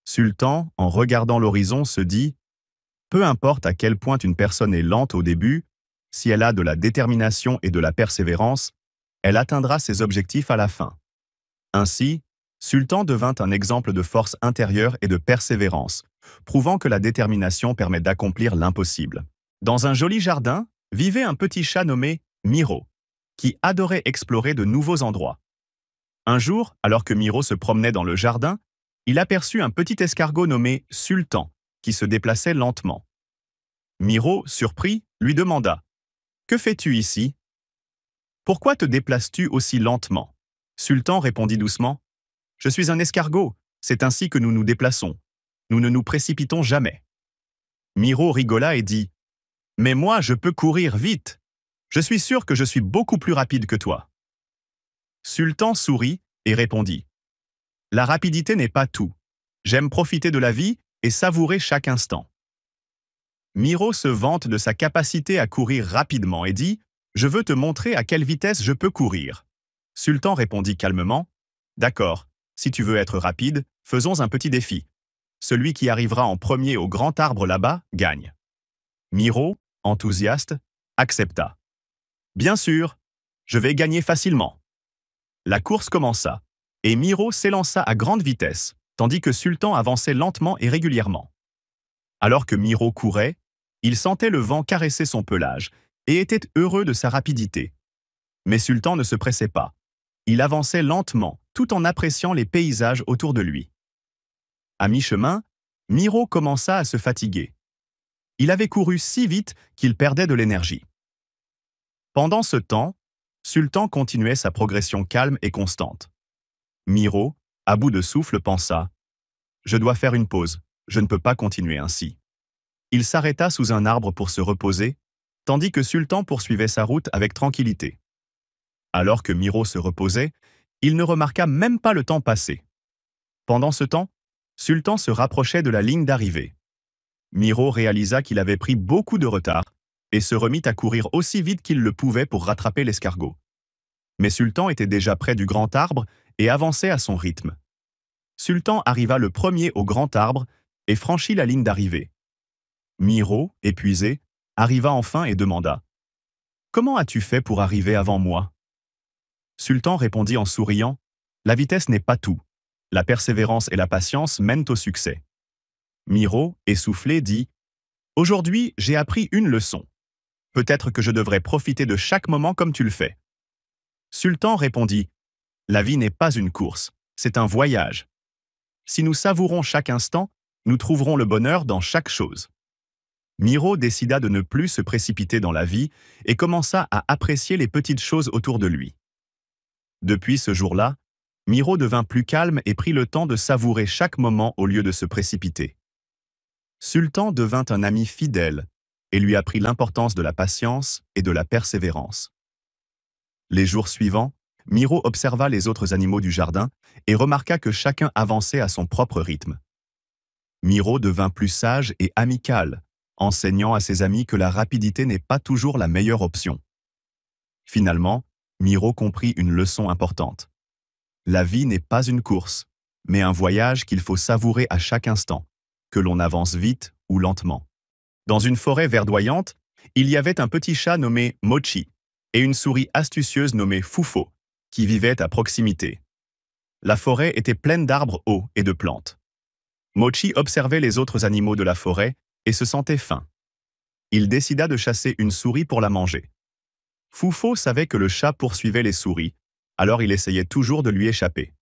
A: Sultan, en regardant l'horizon, se dit « Peu importe à quel point une personne est lente au début, si elle a de la détermination et de la persévérance, elle atteindra ses objectifs à la fin. » Ainsi, Sultan devint un exemple de force intérieure et de persévérance, prouvant que la détermination permet d'accomplir l'impossible. Dans un joli jardin, vivait un petit chat nommé Miro, qui adorait explorer de nouveaux endroits. Un jour, alors que Miro se promenait dans le jardin, il aperçut un petit escargot nommé Sultan, qui se déplaçait lentement. Miro, surpris, lui demanda « Que fais-tu ici ? Pourquoi te déplaces-tu aussi lentement ?» Sultan répondit doucement « Je suis un escargot, c'est ainsi que nous nous déplaçons. Nous ne nous précipitons jamais. » Miro rigola et dit « Mais moi, je peux courir vite. Je suis sûr que je suis beaucoup plus rapide que toi. » Sultan sourit et répondit « La rapidité n'est pas tout. J'aime profiter de la vie et savourer chaque instant. » Miro se vante de sa capacité à courir rapidement et dit « Je veux te montrer à quelle vitesse je peux courir. » Sultan répondit calmement « D'accord, si tu veux être rapide, faisons un petit défi. Celui qui arrivera en premier au grand arbre là-bas gagne. » Miro, enthousiaste, accepta. « Bien sûr, je vais gagner facilement. » La course commença, et Miro s'élança à grande vitesse, tandis que Sultan avançait lentement et régulièrement. Alors que Miro courait, il sentait le vent caresser son pelage et était heureux de sa rapidité. Mais Sultan ne se pressait pas. Il avançait lentement, tout en appréciant les paysages autour de lui. À mi-chemin, Miro commença à se fatiguer. Il avait couru si vite qu'il perdait de l'énergie. Pendant ce temps, Sultan continuait sa progression calme et constante. Miro, à bout de souffle, pensa « Je dois faire une pause, je ne peux pas continuer ainsi. » Il s'arrêta sous un arbre pour se reposer, tandis que Sultan poursuivait sa route avec tranquillité. Alors que Miro se reposait, il ne remarqua même pas le temps passer. Pendant ce temps, Sultan se rapprochait de la ligne d'arrivée. Miro réalisa qu'il avait pris beaucoup de retard et se remit à courir aussi vite qu'il le pouvait pour rattraper l'escargot. Mais Sultan était déjà près du grand arbre et avançait à son rythme. Sultan arriva le premier au grand arbre et franchit la ligne d'arrivée. Miro, épuisé, arriva enfin et demanda « Comment as-tu fait pour arriver avant moi ?» Sultan répondit en souriant « La vitesse n'est pas tout. La persévérance et la patience mènent au succès. » Miro, essoufflé, dit « Aujourd'hui, j'ai appris une leçon. Peut-être que je devrais profiter de chaque moment comme tu le fais. » Sultan répondit « La vie n'est pas une course, c'est un voyage. Si nous savourons chaque instant, nous trouverons le bonheur dans chaque chose. » Miro décida de ne plus se précipiter dans la vie et commença à apprécier les petites choses autour de lui. Depuis ce jour-là, Miro devint plus calme et prit le temps de savourer chaque moment au lieu de se précipiter. Sultan devint un ami fidèle et lui apprit l'importance de la patience et de la persévérance. Les jours suivants, Miro observa les autres animaux du jardin et remarqua que chacun avançait à son propre rythme. Miro devint plus sage et amical, enseignant à ses amis que la rapidité n'est pas toujours la meilleure option. Finalement, Miro comprit une leçon importante. La vie n'est pas une course, mais un voyage qu'il faut savourer à chaque instant, que l'on avance vite ou lentement. Dans une forêt verdoyante, il y avait un petit chat nommé Mochi et une souris astucieuse nommée Fufo, qui vivaient à proximité. La forêt était pleine d'arbres hauts et de plantes. Mochi observait les autres animaux de la forêt et se sentait faim. Il décida de chasser une souris pour la manger. Fufo savait que le chat poursuivait les souris, alors il essayait toujours de lui échapper.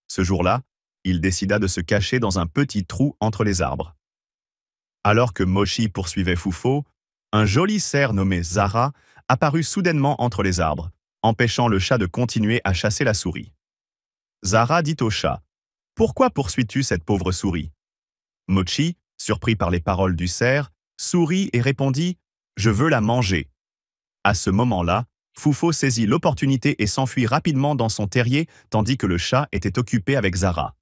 A: Ce jour-là, il décida de se cacher dans un petit trou entre les arbres. Alors que Mochi poursuivait Fufo, un joli cerf nommé Zara apparut soudainement entre les arbres, empêchant le chat de continuer à chasser la souris. Zara dit au chat, « Pourquoi poursuis-tu cette pauvre souris ?» Mochi, surpris par les paroles du cerf, sourit et répondit, « Je veux la manger. » À ce moment-là, Fufo saisit l'opportunité et s'enfuit rapidement dans son terrier tandis que le chat était occupé avec Zara.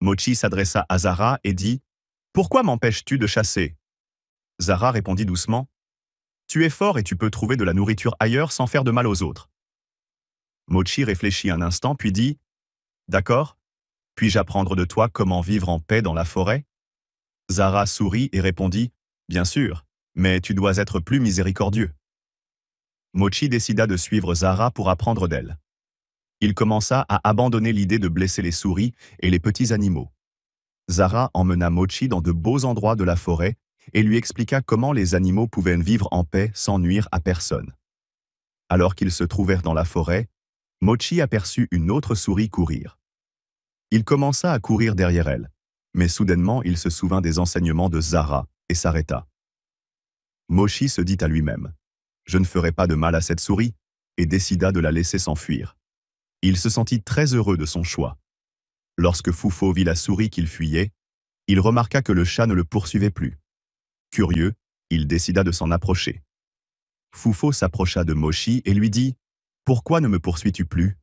A: Mochi s'adressa à Zara et dit, « Pourquoi m'empêches-tu de chasser ?» Zara répondit doucement, « Tu es fort et tu peux trouver de la nourriture ailleurs sans faire de mal aux autres. » Mochi réfléchit un instant puis dit, « D'accord, puis-je apprendre de toi comment vivre en paix dans la forêt ?» Zara sourit et répondit, « Bien sûr, mais tu dois être plus miséricordieux. » Mochi décida de suivre Zara pour apprendre d'elle. Il commença à abandonner l'idée de blesser les souris et les petits animaux. Zara emmena Mochi dans de beaux endroits de la forêt et lui expliqua comment les animaux pouvaient vivre en paix sans nuire à personne. Alors qu'ils se trouvèrent dans la forêt, Mochi aperçut une autre souris courir. Il commença à courir derrière elle, mais soudainement il se souvint des enseignements de Zara et s'arrêta. Mochi se dit à lui-même, « Je ne ferai pas de mal à cette souris » et décida de la laisser s'enfuir. Il se sentit très heureux de son choix. Lorsque Fufo vit la souris qu'il fuyait, il remarqua que le chat ne le poursuivait plus. Curieux, il décida de s'en approcher. Fufo s'approcha de Mochi et lui dit, « Pourquoi ne me poursuis-tu plus ?»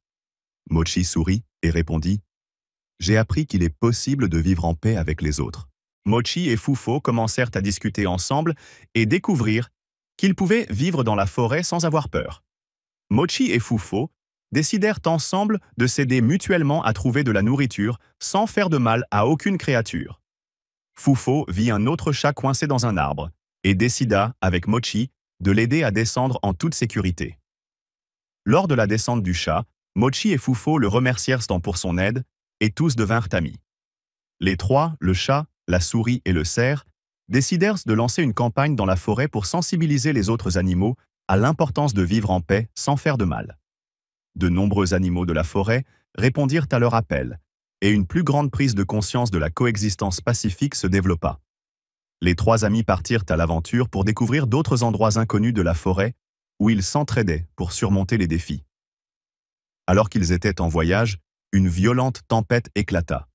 A: Mochi sourit et répondit, « J'ai appris qu'il est possible de vivre en paix avec les autres. » Mochi et Fufo commencèrent à discuter ensemble et découvrirent qu'ils pouvaient vivre dans la forêt sans avoir peur. Mochi et Fufo décidèrent ensemble de s'aider mutuellement à trouver de la nourriture sans faire de mal à aucune créature. Fufo vit un autre chat coincé dans un arbre et décida, avec Mochi, de l'aider à descendre en toute sécurité. Lors de la descente du chat, Mochi et Fufo le remercièrent pour son aide et tous devinrent amis. Les trois, le chat, la souris et le cerf, décidèrent de lancer une campagne dans la forêt pour sensibiliser les autres animaux à l'importance de vivre en paix sans faire de mal. De nombreux animaux de la forêt répondirent à leur appel, et une plus grande prise de conscience de la coexistence pacifique se développa. Les trois amis partirent à l'aventure pour découvrir d'autres endroits inconnus de la forêt où ils s'entraidaient pour surmonter les défis. Alors qu'ils étaient en voyage, une violente tempête éclata.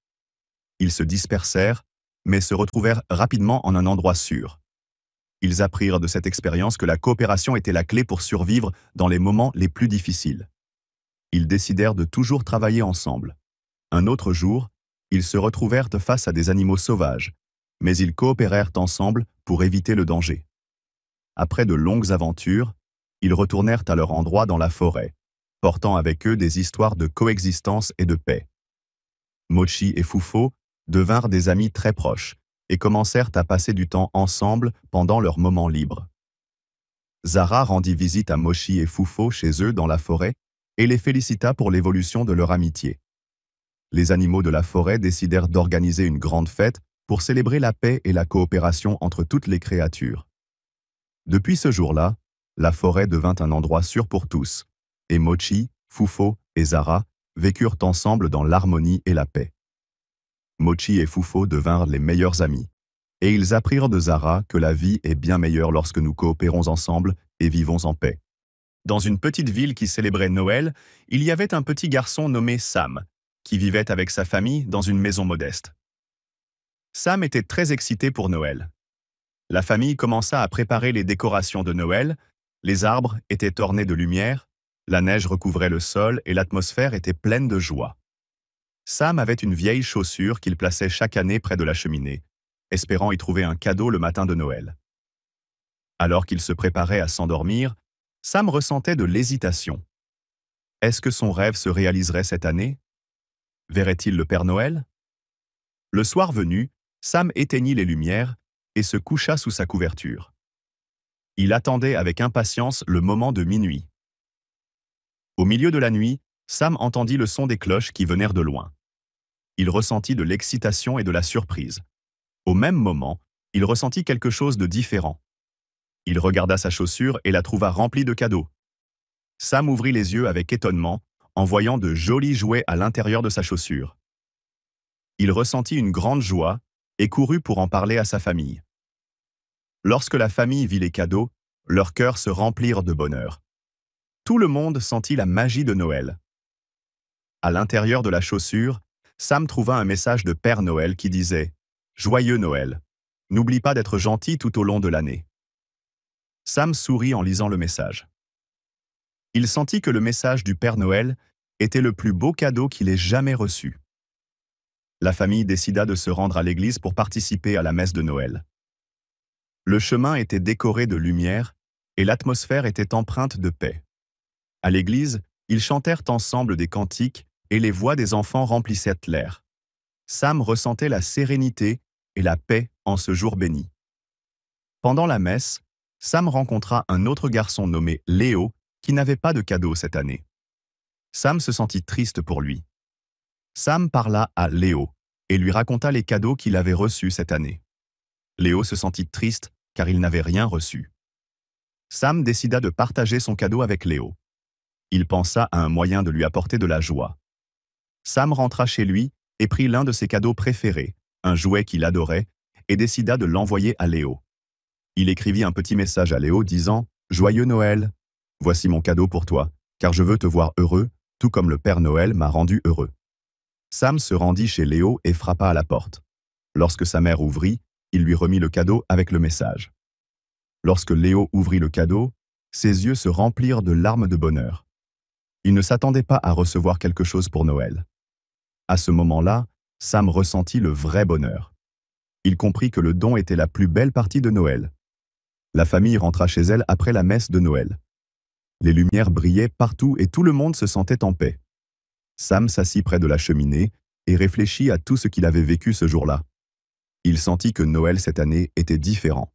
A: Ils se dispersèrent, mais se retrouvèrent rapidement en un endroit sûr. Ils apprirent de cette expérience que la coopération était la clé pour survivre dans les moments les plus difficiles. Ils décidèrent de toujours travailler ensemble. Un autre jour, ils se retrouvèrent face à des animaux sauvages, mais ils coopérèrent ensemble pour éviter le danger. Après de longues aventures, ils retournèrent à leur endroit dans la forêt, portant avec eux des histoires de coexistence et de paix. Mochi et Fufo devinrent des amis très proches et commencèrent à passer du temps ensemble pendant leurs moments libres. Zara rendit visite à Mochi et Fufo chez eux dans la forêt et les félicita pour l'évolution de leur amitié. Les animaux de la forêt décidèrent d'organiser une grande fête pour célébrer la paix et la coopération entre toutes les créatures. Depuis ce jour-là, la forêt devint un endroit sûr pour tous, et Mochi, Fufo et Zara vécurent ensemble dans l'harmonie et la paix. Mochi et Fufo devinrent les meilleurs amis, et ils apprirent de Zara que la vie est bien meilleure lorsque nous coopérons ensemble et vivons en paix. Dans une petite ville qui célébrait Noël, il y avait un petit garçon nommé Sam, qui vivait avec sa famille dans une maison modeste. Sam était très excité pour Noël. La famille commença à préparer les décorations de Noël, les arbres étaient ornés de lumière, la neige recouvrait le sol et l'atmosphère était pleine de joie. Sam avait une vieille chaussure qu'il plaçait chaque année près de la cheminée, espérant y trouver un cadeau le matin de Noël. Alors qu'il se préparait à s'endormir, Sam ressentait de l'hésitation. Est-ce que son rêve se réaliserait cette année? Verrait-il le Père Noël? Le soir venu, Sam éteignit les lumières et se coucha sous sa couverture. Il attendait avec impatience le moment de minuit. Au milieu de la nuit, Sam entendit le son des cloches qui venèrent de loin. Il ressentit de l'excitation et de la surprise. Au même moment, il ressentit quelque chose de différent. Il regarda sa chaussure et la trouva remplie de cadeaux. Sam ouvrit les yeux avec étonnement en voyant de jolis jouets à l'intérieur de sa chaussure. Il ressentit une grande joie et courut pour en parler à sa famille. Lorsque la famille vit les cadeaux, leurs cœurs se remplirent de bonheur. Tout le monde sentit la magie de Noël. À l'intérieur de la chaussure, Sam trouva un message de Père Noël qui disait « Joyeux Noël. N'oublie pas d'être gentil tout au long de l'année. » Sam sourit en lisant le message. Il sentit que le message du Père Noël était le plus beau cadeau qu'il ait jamais reçu. La famille décida de se rendre à l'église pour participer à la messe de Noël. Le chemin était décoré de lumière et l'atmosphère était empreinte de paix. À l'église, ils chantèrent ensemble des cantiques et les voix des enfants remplissaient l'air. Sam ressentait la sérénité et la paix en ce jour béni. Pendant la messe, Sam rencontra un autre garçon nommé Léo qui n'avait pas de cadeau cette année. Sam se sentit triste pour lui. Sam parla à Léo et lui raconta les cadeaux qu'il avait reçus cette année. Léo se sentit triste car il n'avait rien reçu. Sam décida de partager son cadeau avec Léo. Il pensa à un moyen de lui apporter de la joie. Sam rentra chez lui et prit l'un de ses cadeaux préférés, un jouet qu'il adorait, et décida de l'envoyer à Léo. Il écrivit un petit message à Léo disant « Joyeux Noël! Voici mon cadeau pour toi, car je veux te voir heureux, tout comme le Père Noël m'a rendu heureux. » Sam se rendit chez Léo et frappa à la porte. Lorsque sa mère ouvrit, il lui remit le cadeau avec le message. Lorsque Léo ouvrit le cadeau, ses yeux se remplirent de larmes de bonheur. Il ne s'attendait pas à recevoir quelque chose pour Noël. À ce moment-là, Sam ressentit le vrai bonheur. Il comprit que le don était la plus belle partie de Noël. La famille rentra chez elle après la messe de Noël. Les lumières brillaient partout et tout le monde se sentait en paix. Sam s'assit près de la cheminée et réfléchit à tout ce qu'il avait vécu ce jour-là. Il sentit que Noël cette année était différent.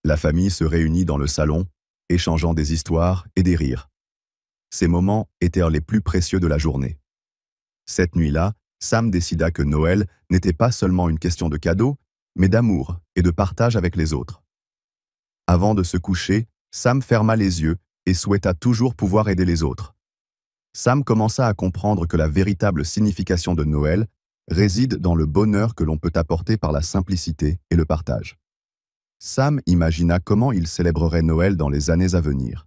A: La famille se réunit dans le salon, échangeant des histoires et des rires. Ces moments étaient les plus précieux de la journée. Cette nuit-là, Sam décida que Noël n'était pas seulement une question de cadeaux, mais d'amour et de partage avec les autres. Avant de se coucher, Sam ferma les yeux et souhaita toujours pouvoir aider les autres. Sam commença à comprendre que la véritable signification de Noël réside dans le bonheur que l'on peut apporter par la simplicité et le partage. Sam imagina comment il célébrerait Noël dans les années à venir.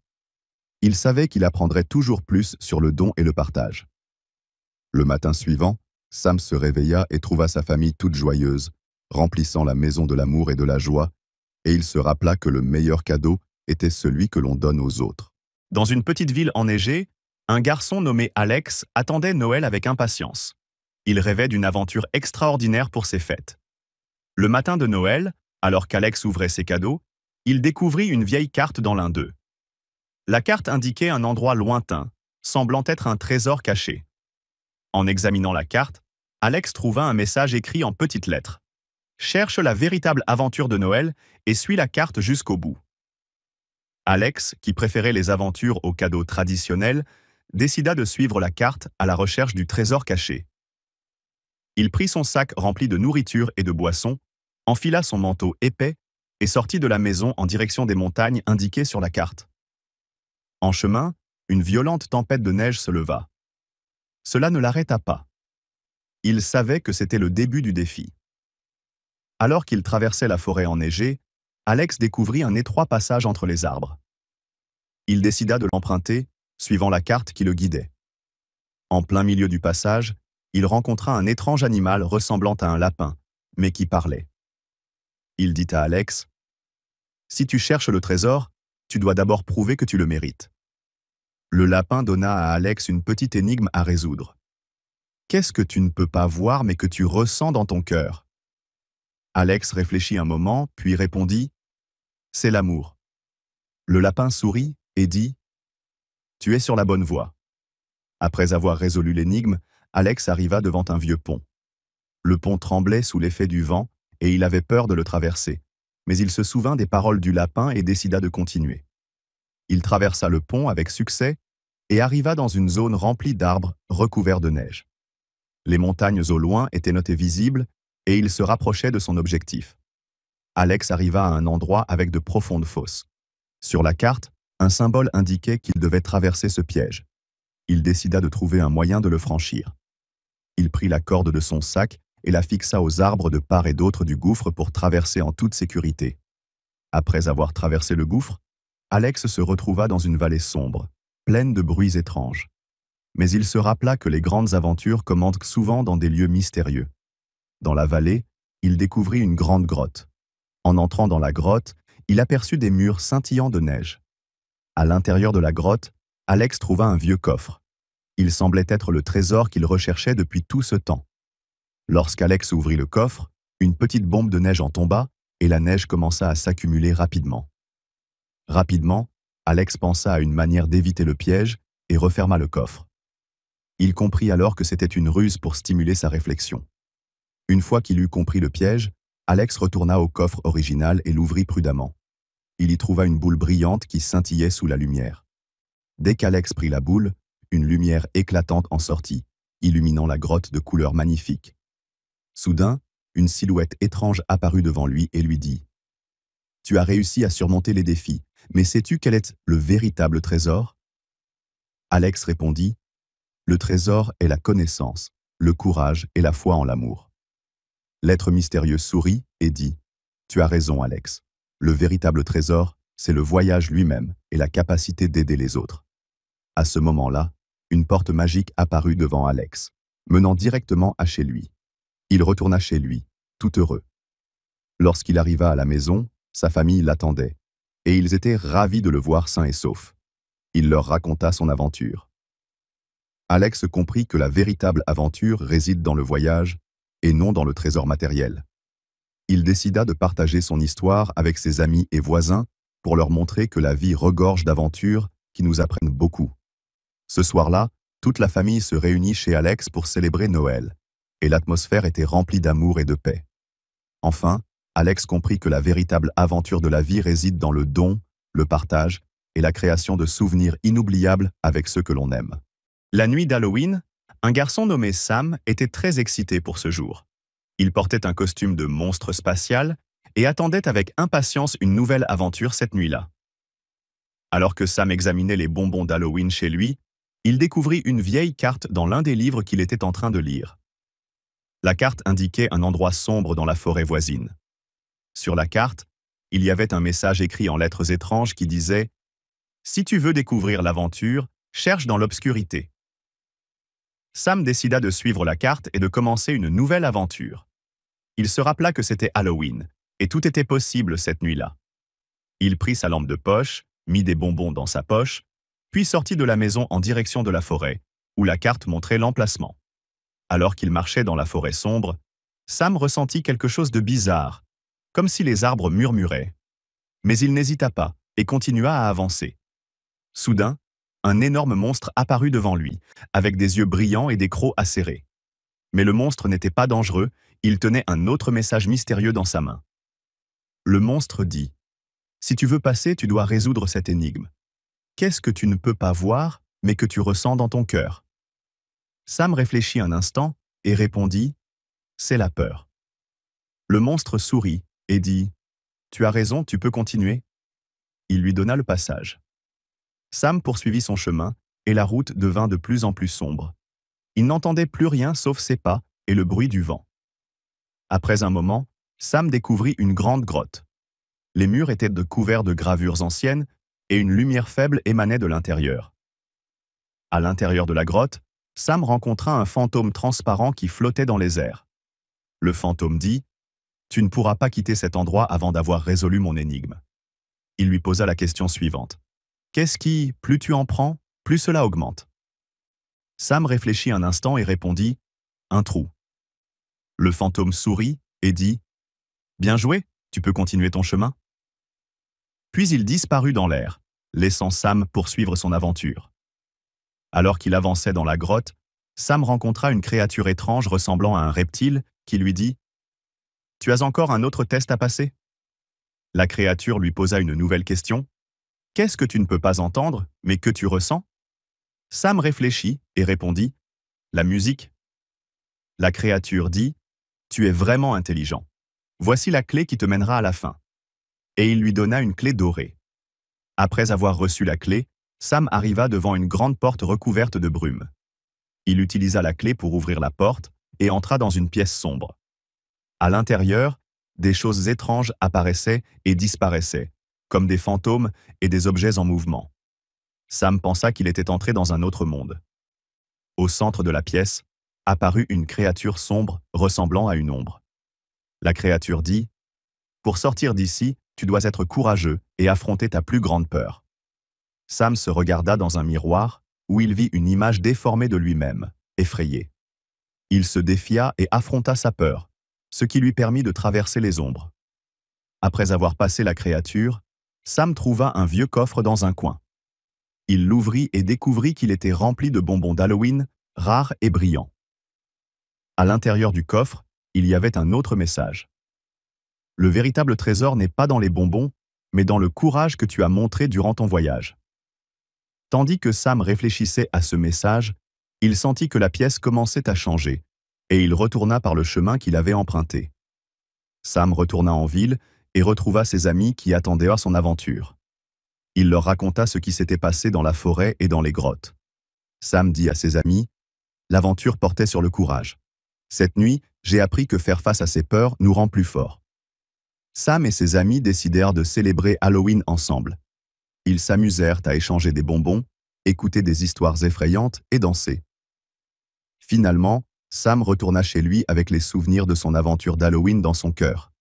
A: Il savait qu'il apprendrait toujours plus sur le don et le partage. Le matin suivant, Sam se réveilla et trouva sa famille toute joyeuse, remplissant la maison de l'amour et de la joie, et il se rappela que le meilleur cadeau était celui que l'on donne aux autres. Dans une petite ville enneigée, un garçon nommé Alex attendait Noël avec impatience. Il rêvait d'une aventure extraordinaire pour ses fêtes. Le matin de Noël, alors qu'Alex ouvrait ses cadeaux, il découvrit une vieille carte dans l'un d'eux. La carte indiquait un endroit lointain, semblant être un trésor caché. En examinant la carte, Alex trouva un message écrit en petites lettres. « Cherche la véritable aventure de Noël et suis la carte jusqu'au bout. » Alex, qui préférait les aventures aux cadeaux traditionnels, décida de suivre la carte à la recherche du trésor caché. Il prit son sac rempli de nourriture et de boissons, enfila son manteau épais et sortit de la maison en direction des montagnes indiquées sur la carte. En chemin, une violente tempête de neige se leva. Cela ne l'arrêta pas. Il savait que c'était le début du défi. Alors qu'il traversait la forêt enneigée, Alex découvrit un étroit passage entre les arbres. Il décida de l'emprunter, suivant la carte qui le guidait. En plein milieu du passage, il rencontra un étrange animal ressemblant à un lapin, mais qui parlait. Il dit à Alex, « Si tu cherches le trésor, tu dois d'abord prouver que tu le mérites. » Le lapin donna à Alex une petite énigme à résoudre. « Qu'est-ce que tu ne peux pas voir mais que tu ressens dans ton cœur ?» Alex réfléchit un moment, puis répondit, « C'est l'amour. » Le lapin sourit et dit, « Tu es sur la bonne voie. » Après avoir résolu l'énigme, Alex arriva devant un vieux pont. Le pont tremblait sous l'effet du vent et il avait peur de le traverser, mais il se souvint des paroles du lapin et décida de continuer. Il traversa le pont avec succès et arriva dans une zone remplie d'arbres recouverts de neige. Les montagnes au loin étaient notées visibles et il se rapprochait de son objectif. Alex arriva à un endroit avec de profondes fosses. Sur la carte, un symbole indiquait qu'il devait traverser ce piège. Il décida de trouver un moyen de le franchir. Il prit la corde de son sac et la fixa aux arbres de part et d'autre du gouffre pour traverser en toute sécurité. Après avoir traversé le gouffre, Alex se retrouva dans une vallée sombre, pleine de bruits étranges. Mais il se rappela que les grandes aventures commencent souvent dans des lieux mystérieux. Dans la vallée, il découvrit une grande grotte. En entrant dans la grotte, il aperçut des murs scintillants de neige. À l'intérieur de la grotte, Alex trouva un vieux coffre. Il semblait être le trésor qu'il recherchait depuis tout ce temps. Lorsqu'Alex ouvrit le coffre, une petite bombe de neige en tomba et la neige commença à s'accumuler rapidement. Rapidement, Alex pensa à une manière d'éviter le piège et referma le coffre. Il comprit alors que c'était une ruse pour stimuler sa réflexion. Une fois qu'il eut compris le piège, Alex retourna au coffre original et l'ouvrit prudemment. Il y trouva une boule brillante qui scintillait sous la lumière. Dès qu'Alex prit la boule, une lumière éclatante en sortit, illuminant la grotte de couleurs magnifiques. Soudain, une silhouette étrange apparut devant lui et lui dit « Tu as réussi à surmonter les défis, mais sais-tu quel est le véritable trésor ?» Alex répondit « Le trésor est la connaissance, le courage et la foi en l'amour. » L'être mystérieux sourit et dit « Tu as raison, Alex. Le véritable trésor, c'est le voyage lui-même et la capacité d'aider les autres. » À ce moment-là, une porte magique apparut devant Alex, menant directement à chez lui. Il retourna chez lui, tout heureux. Lorsqu'il arriva à la maison, sa famille l'attendait, et ils étaient ravis de le voir sain et sauf. Il leur raconta son aventure. Alex comprit que la véritable aventure réside dans le voyage et non dans le trésor matériel. Il décida de partager son histoire avec ses amis et voisins pour leur montrer que la vie regorge d'aventures qui nous apprennent beaucoup. Ce soir-là, toute la famille se réunit chez Alex pour célébrer Noël, et l'atmosphère était remplie d'amour et de paix. Enfin, Alex comprit que la véritable aventure de la vie réside dans le don, le partage et la création de souvenirs inoubliables avec ceux que l'on aime. La nuit d'Halloween, un garçon nommé Sam était très excité pour ce jour. Il portait un costume de monstre spatial et attendait avec impatience une nouvelle aventure cette nuit-là. Alors que Sam examinait les bonbons d'Halloween chez lui, il découvrit une vieille carte dans l'un des livres qu'il était en train de lire. La carte indiquait un endroit sombre dans la forêt voisine. Sur la carte, il y avait un message écrit en lettres étranges qui disait « Si tu veux découvrir l'aventure, cherche dans l'obscurité. » Sam décida de suivre la carte et de commencer une nouvelle aventure. Il se rappela que c'était Halloween, et tout était possible cette nuit-là. Il prit sa lampe de poche, mit des bonbons dans sa poche, puis sortit de la maison en direction de la forêt, où la carte montrait l'emplacement. Alors qu'il marchait dans la forêt sombre, Sam ressentit quelque chose de bizarre, comme si les arbres murmuraient. Mais il n'hésita pas et continua à avancer. Soudain, un énorme monstre apparut devant lui, avec des yeux brillants et des crocs acérés. Mais le monstre n'était pas dangereux, il tenait un autre message mystérieux dans sa main. Le monstre dit « Si tu veux passer, tu dois résoudre cette énigme. Qu'est-ce que tu ne peux pas voir, mais que tu ressens dans ton cœur ?» Sam réfléchit un instant et répondit « C'est la peur. » Le monstre sourit et dit « Tu as raison, tu peux continuer. » Il lui donna le passage. Sam poursuivit son chemin et la route devint de plus en plus sombre. Il n'entendait plus rien sauf ses pas et le bruit du vent. Après un moment, Sam découvrit une grande grotte. Les murs étaient couverts de gravures anciennes et une lumière faible émanait de l'intérieur. À l'intérieur de la grotte, Sam rencontra un fantôme transparent qui flottait dans les airs. Le fantôme dit « Tu ne pourras pas quitter cet endroit avant d'avoir résolu mon énigme. » Il lui posa la question suivante. « Qu'est-ce qui, plus tu en prends, plus cela augmente ?» Sam réfléchit un instant et répondit « Un trou. » Le fantôme sourit et dit « Bien joué, tu peux continuer ton chemin. » Puis il disparut dans l'air, laissant Sam poursuivre son aventure. Alors qu'il avançait dans la grotte, Sam rencontra une créature étrange ressemblant à un reptile qui lui dit « Tu as encore un autre test à passer ?» La créature lui posa une nouvelle question. « Qu'est-ce que tu ne peux pas entendre, mais que tu ressens ?» Sam réfléchit et répondit « La musique ». La créature dit « Tu es vraiment intelligent. Voici la clé qui te mènera à la fin. » Et il lui donna une clé dorée. Après avoir reçu la clé, Sam arriva devant une grande porte recouverte de brume. Il utilisa la clé pour ouvrir la porte et entra dans une pièce sombre. À l'intérieur, des choses étranges apparaissaient et disparaissaient, comme des fantômes et des objets en mouvement. Sam pensa qu'il était entré dans un autre monde. Au centre de la pièce, apparut une créature sombre ressemblant à une ombre. La créature dit « Pour sortir d'ici, tu dois être courageux et affronter ta plus grande peur. » Sam se regarda dans un miroir où il vit une image déformée de lui-même, effrayé. Il se défia et affronta sa peur, ce qui lui permit de traverser les ombres. Après avoir passé la créature, Sam trouva un vieux coffre dans un coin. Il l'ouvrit et découvrit qu'il était rempli de bonbons d'Halloween, rares et brillants. À l'intérieur du coffre, il y avait un autre message. Le véritable trésor n'est pas dans les bonbons, mais dans le courage que tu as montré durant ton voyage. Tandis que Sam réfléchissait à ce message, il sentit que la pièce commençait à changer, et il retourna par le chemin qu'il avait emprunté. Sam retourna en ville et retrouva ses amis qui attendaient à son aventure. Il leur raconta ce qui s'était passé dans la forêt et dans les grottes. Sam dit à ses amis « L'aventure portait sur le courage. Cette nuit, j'ai appris que faire face à ses peurs nous rend plus forts. » Sam et ses amis décidèrent de célébrer Halloween ensemble. Ils s'amusèrent à échanger des bonbons, écouter des histoires effrayantes et danser. Finalement, Sam retourna chez lui avec les souvenirs de son aventure d'Halloween dans son cœur.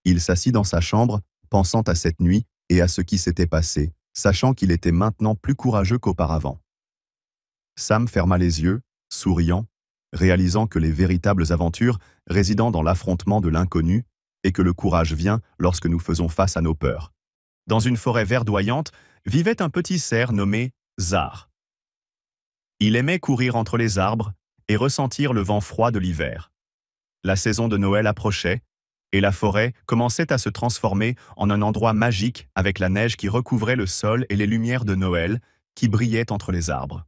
A: Il s'assit dans sa chambre, pensant à cette nuit et à ce qui s'était passé, sachant qu'il était maintenant plus courageux qu'auparavant. Sam ferma les yeux, souriant, réalisant que les véritables aventures résident dans l'affrontement de l'inconnu et que le courage vient lorsque nous faisons face à nos peurs. Dans une forêt verdoyante, vivait un petit cerf nommé Zar. Il aimait courir entre les arbres et ressentir le vent froid de l'hiver. La saison de Noël approchait, et la forêt commençait à se transformer en un endroit magique avec la neige qui recouvrait le sol et les lumières de Noël qui brillaient entre les arbres.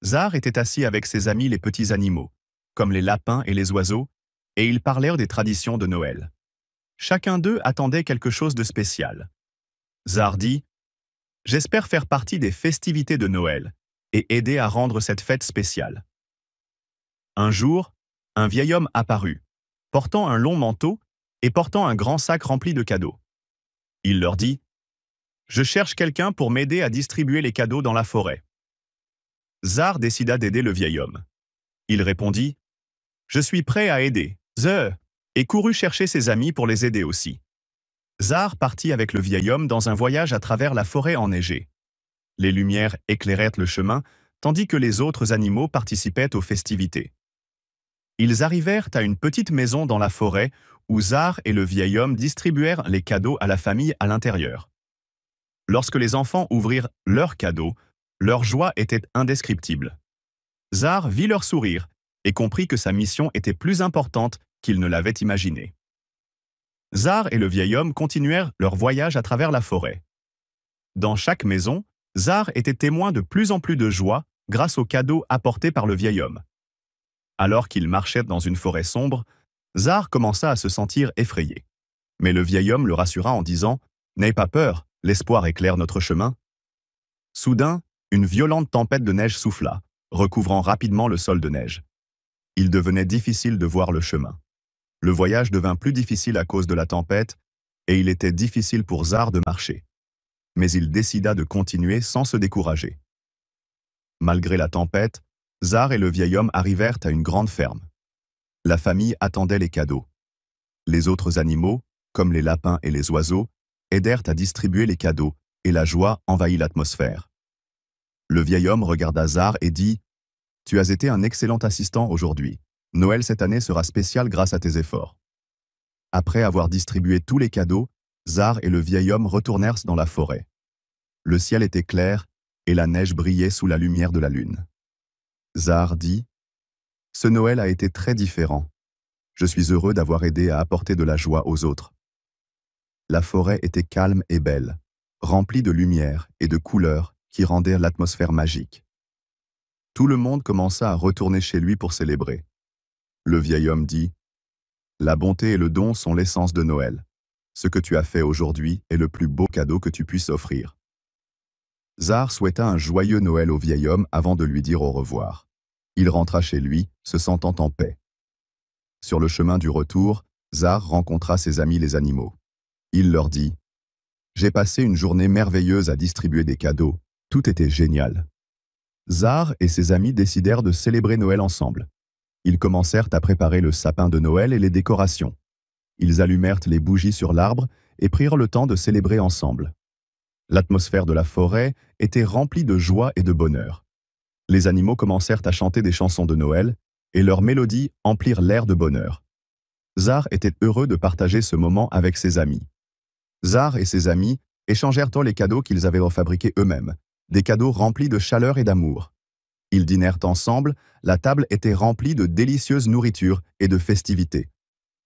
A: Zar était assis avec ses amis les petits animaux, comme les lapins et les oiseaux, et ils parlèrent des traditions de Noël. Chacun d'eux attendait quelque chose de spécial. Zar dit « J'espère faire partie des festivités de Noël et aider à rendre cette fête spéciale. » Un jour, un vieil homme apparut, portant un long manteau et portant un grand sac rempli de cadeaux. Il leur dit « Je cherche quelqu'un pour m'aider à distribuer les cadeaux dans la forêt. » Zar décida d'aider le vieil homme. Il répondit « Je suis prêt à aider, et courut chercher ses amis pour les aider aussi. Zar partit avec le vieil homme dans un voyage à travers la forêt enneigée. Les lumières éclairèrent le chemin, tandis que les autres animaux participaient aux festivités. Ils arrivèrent à une petite maison dans la forêt où Zar et le vieil homme distribuèrent les cadeaux à la famille à l'intérieur. Lorsque les enfants ouvrirent leurs cadeaux, leur joie était indescriptible. Zar vit leur sourire et comprit que sa mission était plus importante qu'il ne l'avait imaginé. Zar et le vieil homme continuèrent leur voyage à travers la forêt. Dans chaque maison, Zar était témoin de plus en plus de joie grâce aux cadeaux apportés par le vieil homme. Alors qu'il marchait dans une forêt sombre, Zar commença à se sentir effrayé. Mais le vieil homme le rassura en disant « N'aie pas peur, l'espoir éclaire notre chemin. » Soudain, une violente tempête de neige souffla, recouvrant rapidement le sol de neige. Il devenait difficile de voir le chemin. Le voyage devint plus difficile à cause de la tempête et il était difficile pour Zar de marcher. Mais il décida de continuer sans se décourager. Malgré la tempête, Zar et le vieil homme arrivèrent à une grande ferme. La famille attendait les cadeaux. Les autres animaux, comme les lapins et les oiseaux, aidèrent à distribuer les cadeaux et la joie envahit l'atmosphère. Le vieil homme regarda Zar et dit « Tu as été un excellent assistant aujourd'hui. Noël cette année sera spécial grâce à tes efforts. » Après avoir distribué tous les cadeaux, Zar et le vieil homme retournèrent dans la forêt. Le ciel était clair et la neige brillait sous la lumière de la lune. Zar dit « Ce Noël a été très différent. Je suis heureux d'avoir aidé à apporter de la joie aux autres. » La forêt était calme et belle, remplie de lumière et de couleurs qui rendaient l'atmosphère magique. Tout le monde commença à retourner chez lui pour célébrer. Le vieil homme dit, « La bonté et le don sont l'essence de Noël. Ce que tu as fait aujourd'hui est le plus beau cadeau que tu puisses offrir. » Zar souhaita un joyeux Noël au vieil homme avant de lui dire au revoir. Il rentra chez lui, se sentant en paix. Sur le chemin du retour, Zar rencontra ses amis les animaux. Il leur dit, « J'ai passé une journée merveilleuse à distribuer des cadeaux. Tout était génial. » Zar et ses amis décidèrent de célébrer Noël ensemble. Ils commencèrent à préparer le sapin de Noël et les décorations. Ils allumèrent les bougies sur l'arbre et prirent le temps de célébrer ensemble. L'atmosphère de la forêt était remplie de joie et de bonheur. Les animaux commencèrent à chanter des chansons de Noël et leurs mélodies emplirent l'air de bonheur. Zar était heureux de partager ce moment avec ses amis. Zar et ses amis échangèrent les cadeaux qu'ils avaient refabriqués eux-mêmes, des cadeaux remplis de chaleur et d'amour. Ils dînèrent ensemble, la table était remplie de délicieuses nourritures et de festivités.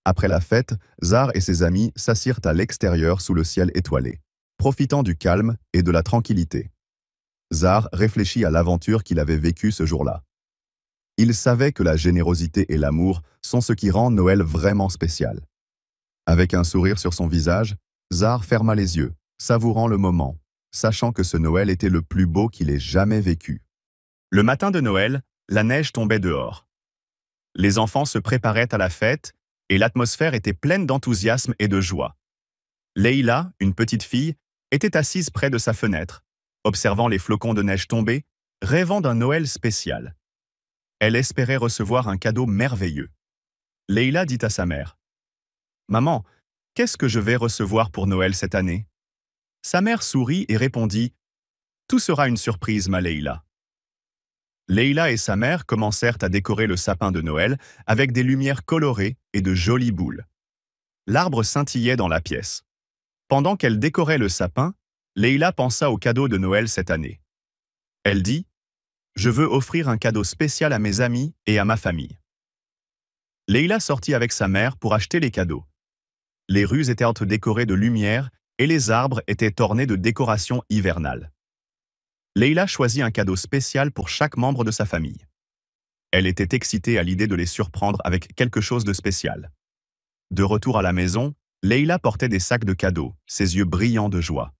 A: Après la fête, Zar et ses amis s'assirent à l'extérieur sous le ciel étoilé, profitant du calme et de la tranquillité. Zar réfléchit à l'aventure qu'il avait vécue ce jour-là. Il savait que la générosité et l'amour sont ce qui rend Noël vraiment spécial. Avec un sourire sur son visage, Zar ferma les yeux, savourant le moment, sachant que ce Noël était le plus beau qu'il ait jamais vécu. Le matin de Noël, la neige tombait dehors. Les enfants se préparaient à la fête et l'atmosphère était pleine d'enthousiasme et de joie. Leïla, une petite fille, était assise près de sa fenêtre, observant les flocons de neige tomber, rêvant d'un Noël spécial. Elle espérait recevoir un cadeau merveilleux. Leïla dit à sa mère, « Maman, qu'est-ce que je vais recevoir pour Noël cette année ?» Sa mère sourit et répondit, « Tout sera une surprise, ma Leïla. » Leïla et sa mère commencèrent à décorer le sapin de Noël avec des lumières colorées et de jolies boules. L'arbre scintillait dans la pièce. Pendant qu'elle décorait le sapin, Leïla pensa au cadeau de Noël cette année. Elle dit, « Je veux offrir un cadeau spécial à mes amis et à ma famille. » Leïla sortit avec sa mère pour acheter les cadeaux. Les rues étaient décorées de lumière et les arbres étaient ornés de décorations hivernales. Leïla choisit un cadeau spécial pour chaque membre de sa famille. Elle était excitée à l'idée de les surprendre avec quelque chose de spécial. De retour à la maison, Leïla portait des sacs de cadeaux, ses yeux brillants de joie.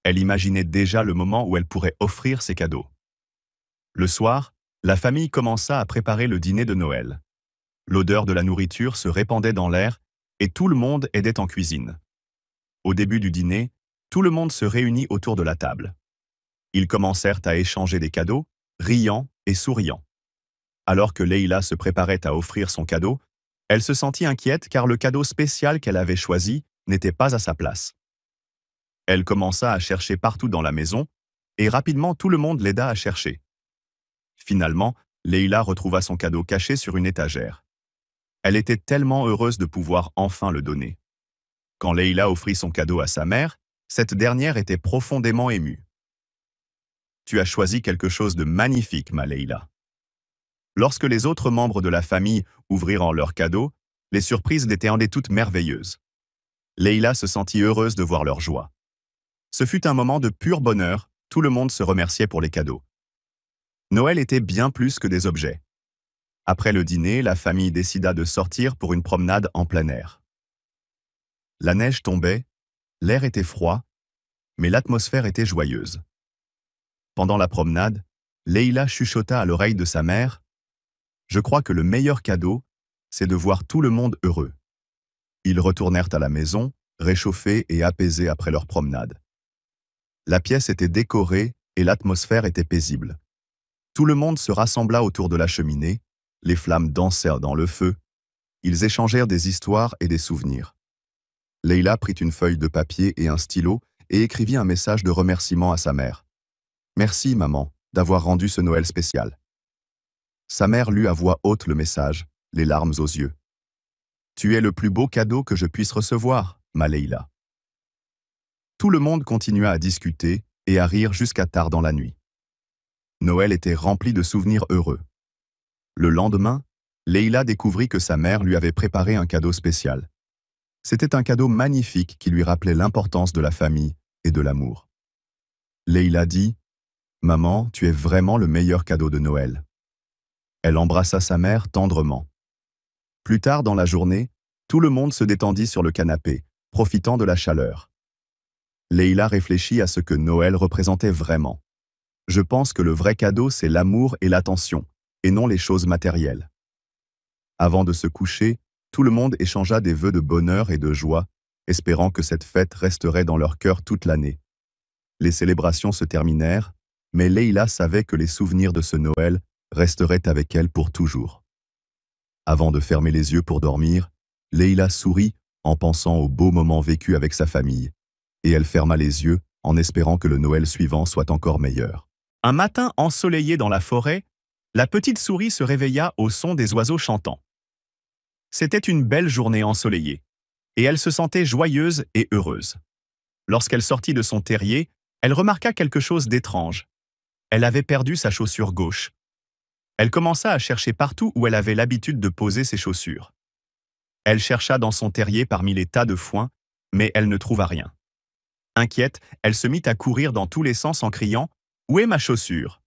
A: Elle imaginait déjà le moment où elle pourrait offrir ses cadeaux. Le soir, la famille commença à préparer le dîner de Noël. L'odeur de la nourriture se répandait dans l'air et tout le monde aidait en cuisine. Au début du dîner, tout le monde se réunit autour de la table. Ils commencèrent à échanger des cadeaux, riant et souriant. Alors que Leïla se préparait à offrir son cadeau, elle se sentit inquiète car le cadeau spécial qu'elle avait choisi n'était pas à sa place. Elle commença à chercher partout dans la maison et rapidement tout le monde l'aida à chercher. Finalement, Leïla retrouva son cadeau caché sur une étagère. Elle était tellement heureuse de pouvoir enfin le donner. Quand Leïla offrit son cadeau à sa mère, cette dernière était profondément émue. « Tu as choisi quelque chose de magnifique, ma Leïla. » Lorsque les autres membres de la famille ouvrirent leurs cadeaux, les surprises étaient toutes merveilleuses. Leïla se sentit heureuse de voir leur joie. Ce fut un moment de pur bonheur, tout le monde se remerciait pour les cadeaux. Noël était bien plus que des objets. Après le dîner, la famille décida de sortir pour une promenade en plein air. La neige tombait, l'air était froid, mais l'atmosphère était joyeuse. Pendant la promenade, Leïla chuchota à l'oreille de sa mère, « Je crois que le meilleur cadeau, c'est de voir tout le monde heureux. » Ils retournèrent à la maison, réchauffés et apaisés après leur promenade. La pièce était décorée et l'atmosphère était paisible. Tout le monde se rassembla autour de la cheminée, les flammes dansèrent dans le feu, ils échangèrent des histoires et des souvenirs. Leïla prit une feuille de papier et un stylo et écrivit un message de remerciement à sa mère. « Merci, maman, d'avoir rendu ce Noël spécial. » Sa mère lut à voix haute le message, les larmes aux yeux. « Tu es le plus beau cadeau que je puisse recevoir, ma Leïla. » Tout le monde continua à discuter et à rire jusqu'à tard dans la nuit. Noël était rempli de souvenirs heureux. Le lendemain, Leïla découvrit que sa mère lui avait préparé un cadeau spécial. C'était un cadeau magnifique qui lui rappelait l'importance de la famille et de l'amour. Leïla dit, Maman, tu es vraiment le meilleur cadeau de Noël. Elle embrassa sa mère tendrement. Plus tard dans la journée, tout le monde se détendit sur le canapé, profitant de la chaleur. Leila réfléchit à ce que Noël représentait vraiment. Je pense que le vrai cadeau, c'est l'amour et l'attention, et non les choses matérielles. Avant de se coucher, tout le monde échangea des vœux de bonheur et de joie, espérant que cette fête resterait dans leur cœur toute l'année. Les célébrations se terminèrent, mais Leila savait que les souvenirs de ce Noël resteraient avec elle pour toujours. Avant de fermer les yeux pour dormir, Leila sourit en pensant aux beaux moments vécus avec sa famille, et elle ferma les yeux en espérant que le Noël suivant soit encore meilleur. Un matin ensoleillé dans la forêt, la petite souris se réveilla au son des oiseaux chantants. C'était une belle journée ensoleillée, et elle se sentait joyeuse et heureuse. Lorsqu'elle sortit de son terrier, elle remarqua quelque chose d'étrange. Elle avait perdu sa chaussure gauche. Elle commença à chercher partout où elle avait l'habitude de poser ses chaussures. Elle chercha dans son terrier parmi les tas de foin, mais elle ne trouva rien. Inquiète, elle se mit à courir dans tous les sens en criant « Où est ma chaussure ?»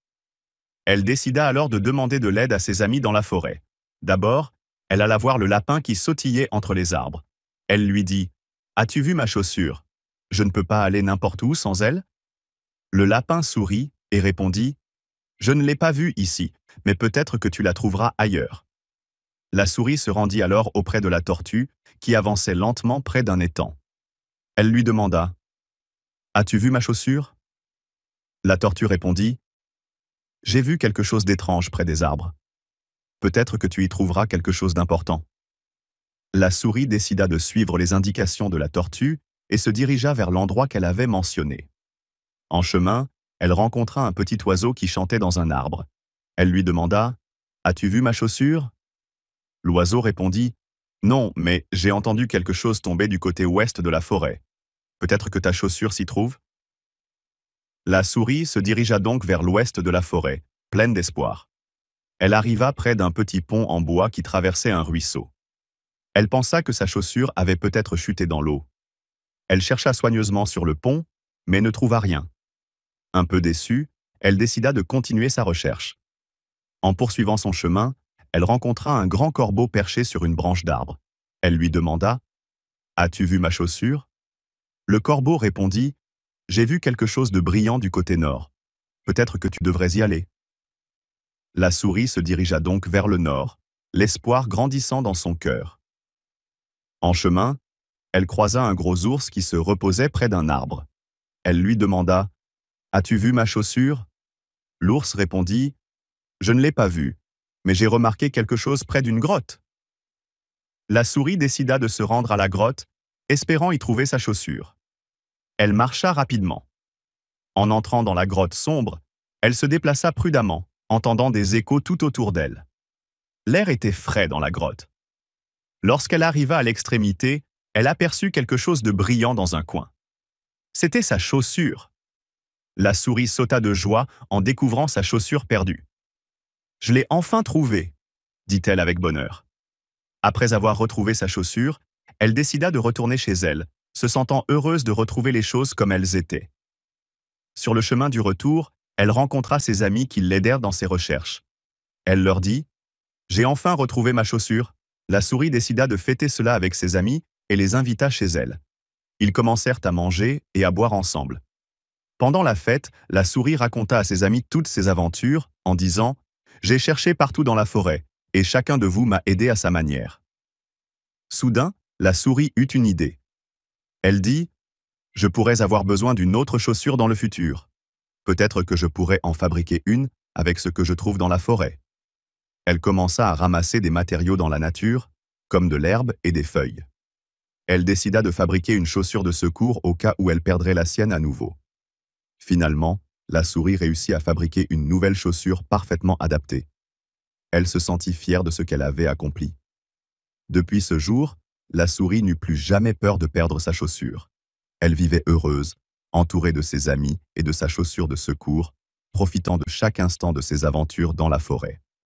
A: Elle décida alors de demander de l'aide à ses amis dans la forêt. D'abord, elle alla voir le lapin qui sautillait entre les arbres. Elle lui dit « As-tu vu ma chaussure? Je ne peux pas aller n'importe où sans elle ?» Le lapin sourit et répondit « Je ne l'ai pas vue ici, mais peut-être que tu la trouveras ailleurs. » La souris se rendit alors auprès de la tortue, qui avançait lentement près d'un étang. Elle lui demanda « As-tu vu ma chaussure ?» La tortue répondit « J'ai vu quelque chose d'étrange près des arbres. Peut-être que tu y trouveras quelque chose d'important. » La souris décida de suivre les indications de la tortue et se dirigea vers l'endroit qu'elle avait mentionné. En chemin, elle rencontra un petit oiseau qui chantait dans un arbre. Elle lui demanda « As-tu vu ma chaussure ?» L'oiseau répondit « Non, mais j'ai entendu quelque chose tomber du côté ouest de la forêt. Peut-être que ta chaussure s'y trouve ?» La souris se dirigea donc vers l'ouest de la forêt, pleine d'espoir. Elle arriva près d'un petit pont en bois qui traversait un ruisseau. Elle pensa que sa chaussure avait peut-être chuté dans l'eau. Elle chercha soigneusement sur le pont, mais ne trouva rien. Un peu déçue, elle décida de continuer sa recherche. En poursuivant son chemin, elle rencontra un grand corbeau perché sur une branche d'arbre. Elle lui demanda « As-tu vu ma chaussure ?» Le corbeau répondit « J'ai vu quelque chose de brillant du côté nord. Peut-être que tu devrais y aller. » La souris se dirigea donc vers le nord, l'espoir grandissant dans son cœur. En chemin, elle croisa un gros ours qui se reposait près d'un arbre. Elle lui demanda « As-tu vu ma chaussure ?» L'ours répondit « Je ne l'ai pas vue, mais j'ai remarqué quelque chose près d'une grotte. » La souris décida de se rendre à la grotte, espérant y trouver sa chaussure. Elle marcha rapidement. En entrant dans la grotte sombre, elle se déplaça prudemment, entendant des échos tout autour d'elle. L'air était frais dans la grotte. Lorsqu'elle arriva à l'extrémité, elle aperçut quelque chose de brillant dans un coin. C'était sa chaussure. La souris sauta de joie en découvrant sa chaussure perdue. « Je l'ai enfin trouvée », dit-elle avec bonheur. Après avoir retrouvé sa chaussure, elle décida de retourner chez elle, se sentant heureuse de retrouver les choses comme elles étaient. Sur le chemin du retour, elle rencontra ses amis qui l'aidèrent dans ses recherches. Elle leur dit « J'ai enfin retrouvé ma chaussure ». La souris décida de fêter cela avec ses amis et les invita chez elle. Ils commencèrent à manger et à boire ensemble. Pendant la fête, la souris raconta à ses amis toutes ses aventures en disant « J'ai cherché partout dans la forêt, et chacun de vous m'a aidé à sa manière. » Soudain, la souris eut une idée. Elle dit « Je pourrais avoir besoin d'une autre chaussure dans le futur. Peut-être que je pourrais en fabriquer une avec ce que je trouve dans la forêt. » Elle commença à ramasser des matériaux dans la nature, comme de l'herbe et des feuilles. Elle décida de fabriquer une chaussure de secours au cas où elle perdrait la sienne à nouveau. Finalement, la souris réussit à fabriquer une nouvelle chaussure parfaitement adaptée. Elle se sentit fière de ce qu'elle avait accompli. Depuis ce jour, la souris n'eut plus jamais peur de perdre sa chaussure. Elle vivait heureuse, entourée de ses amis et de sa chaussure de secours, profitant de chaque instant de ses aventures dans la forêt.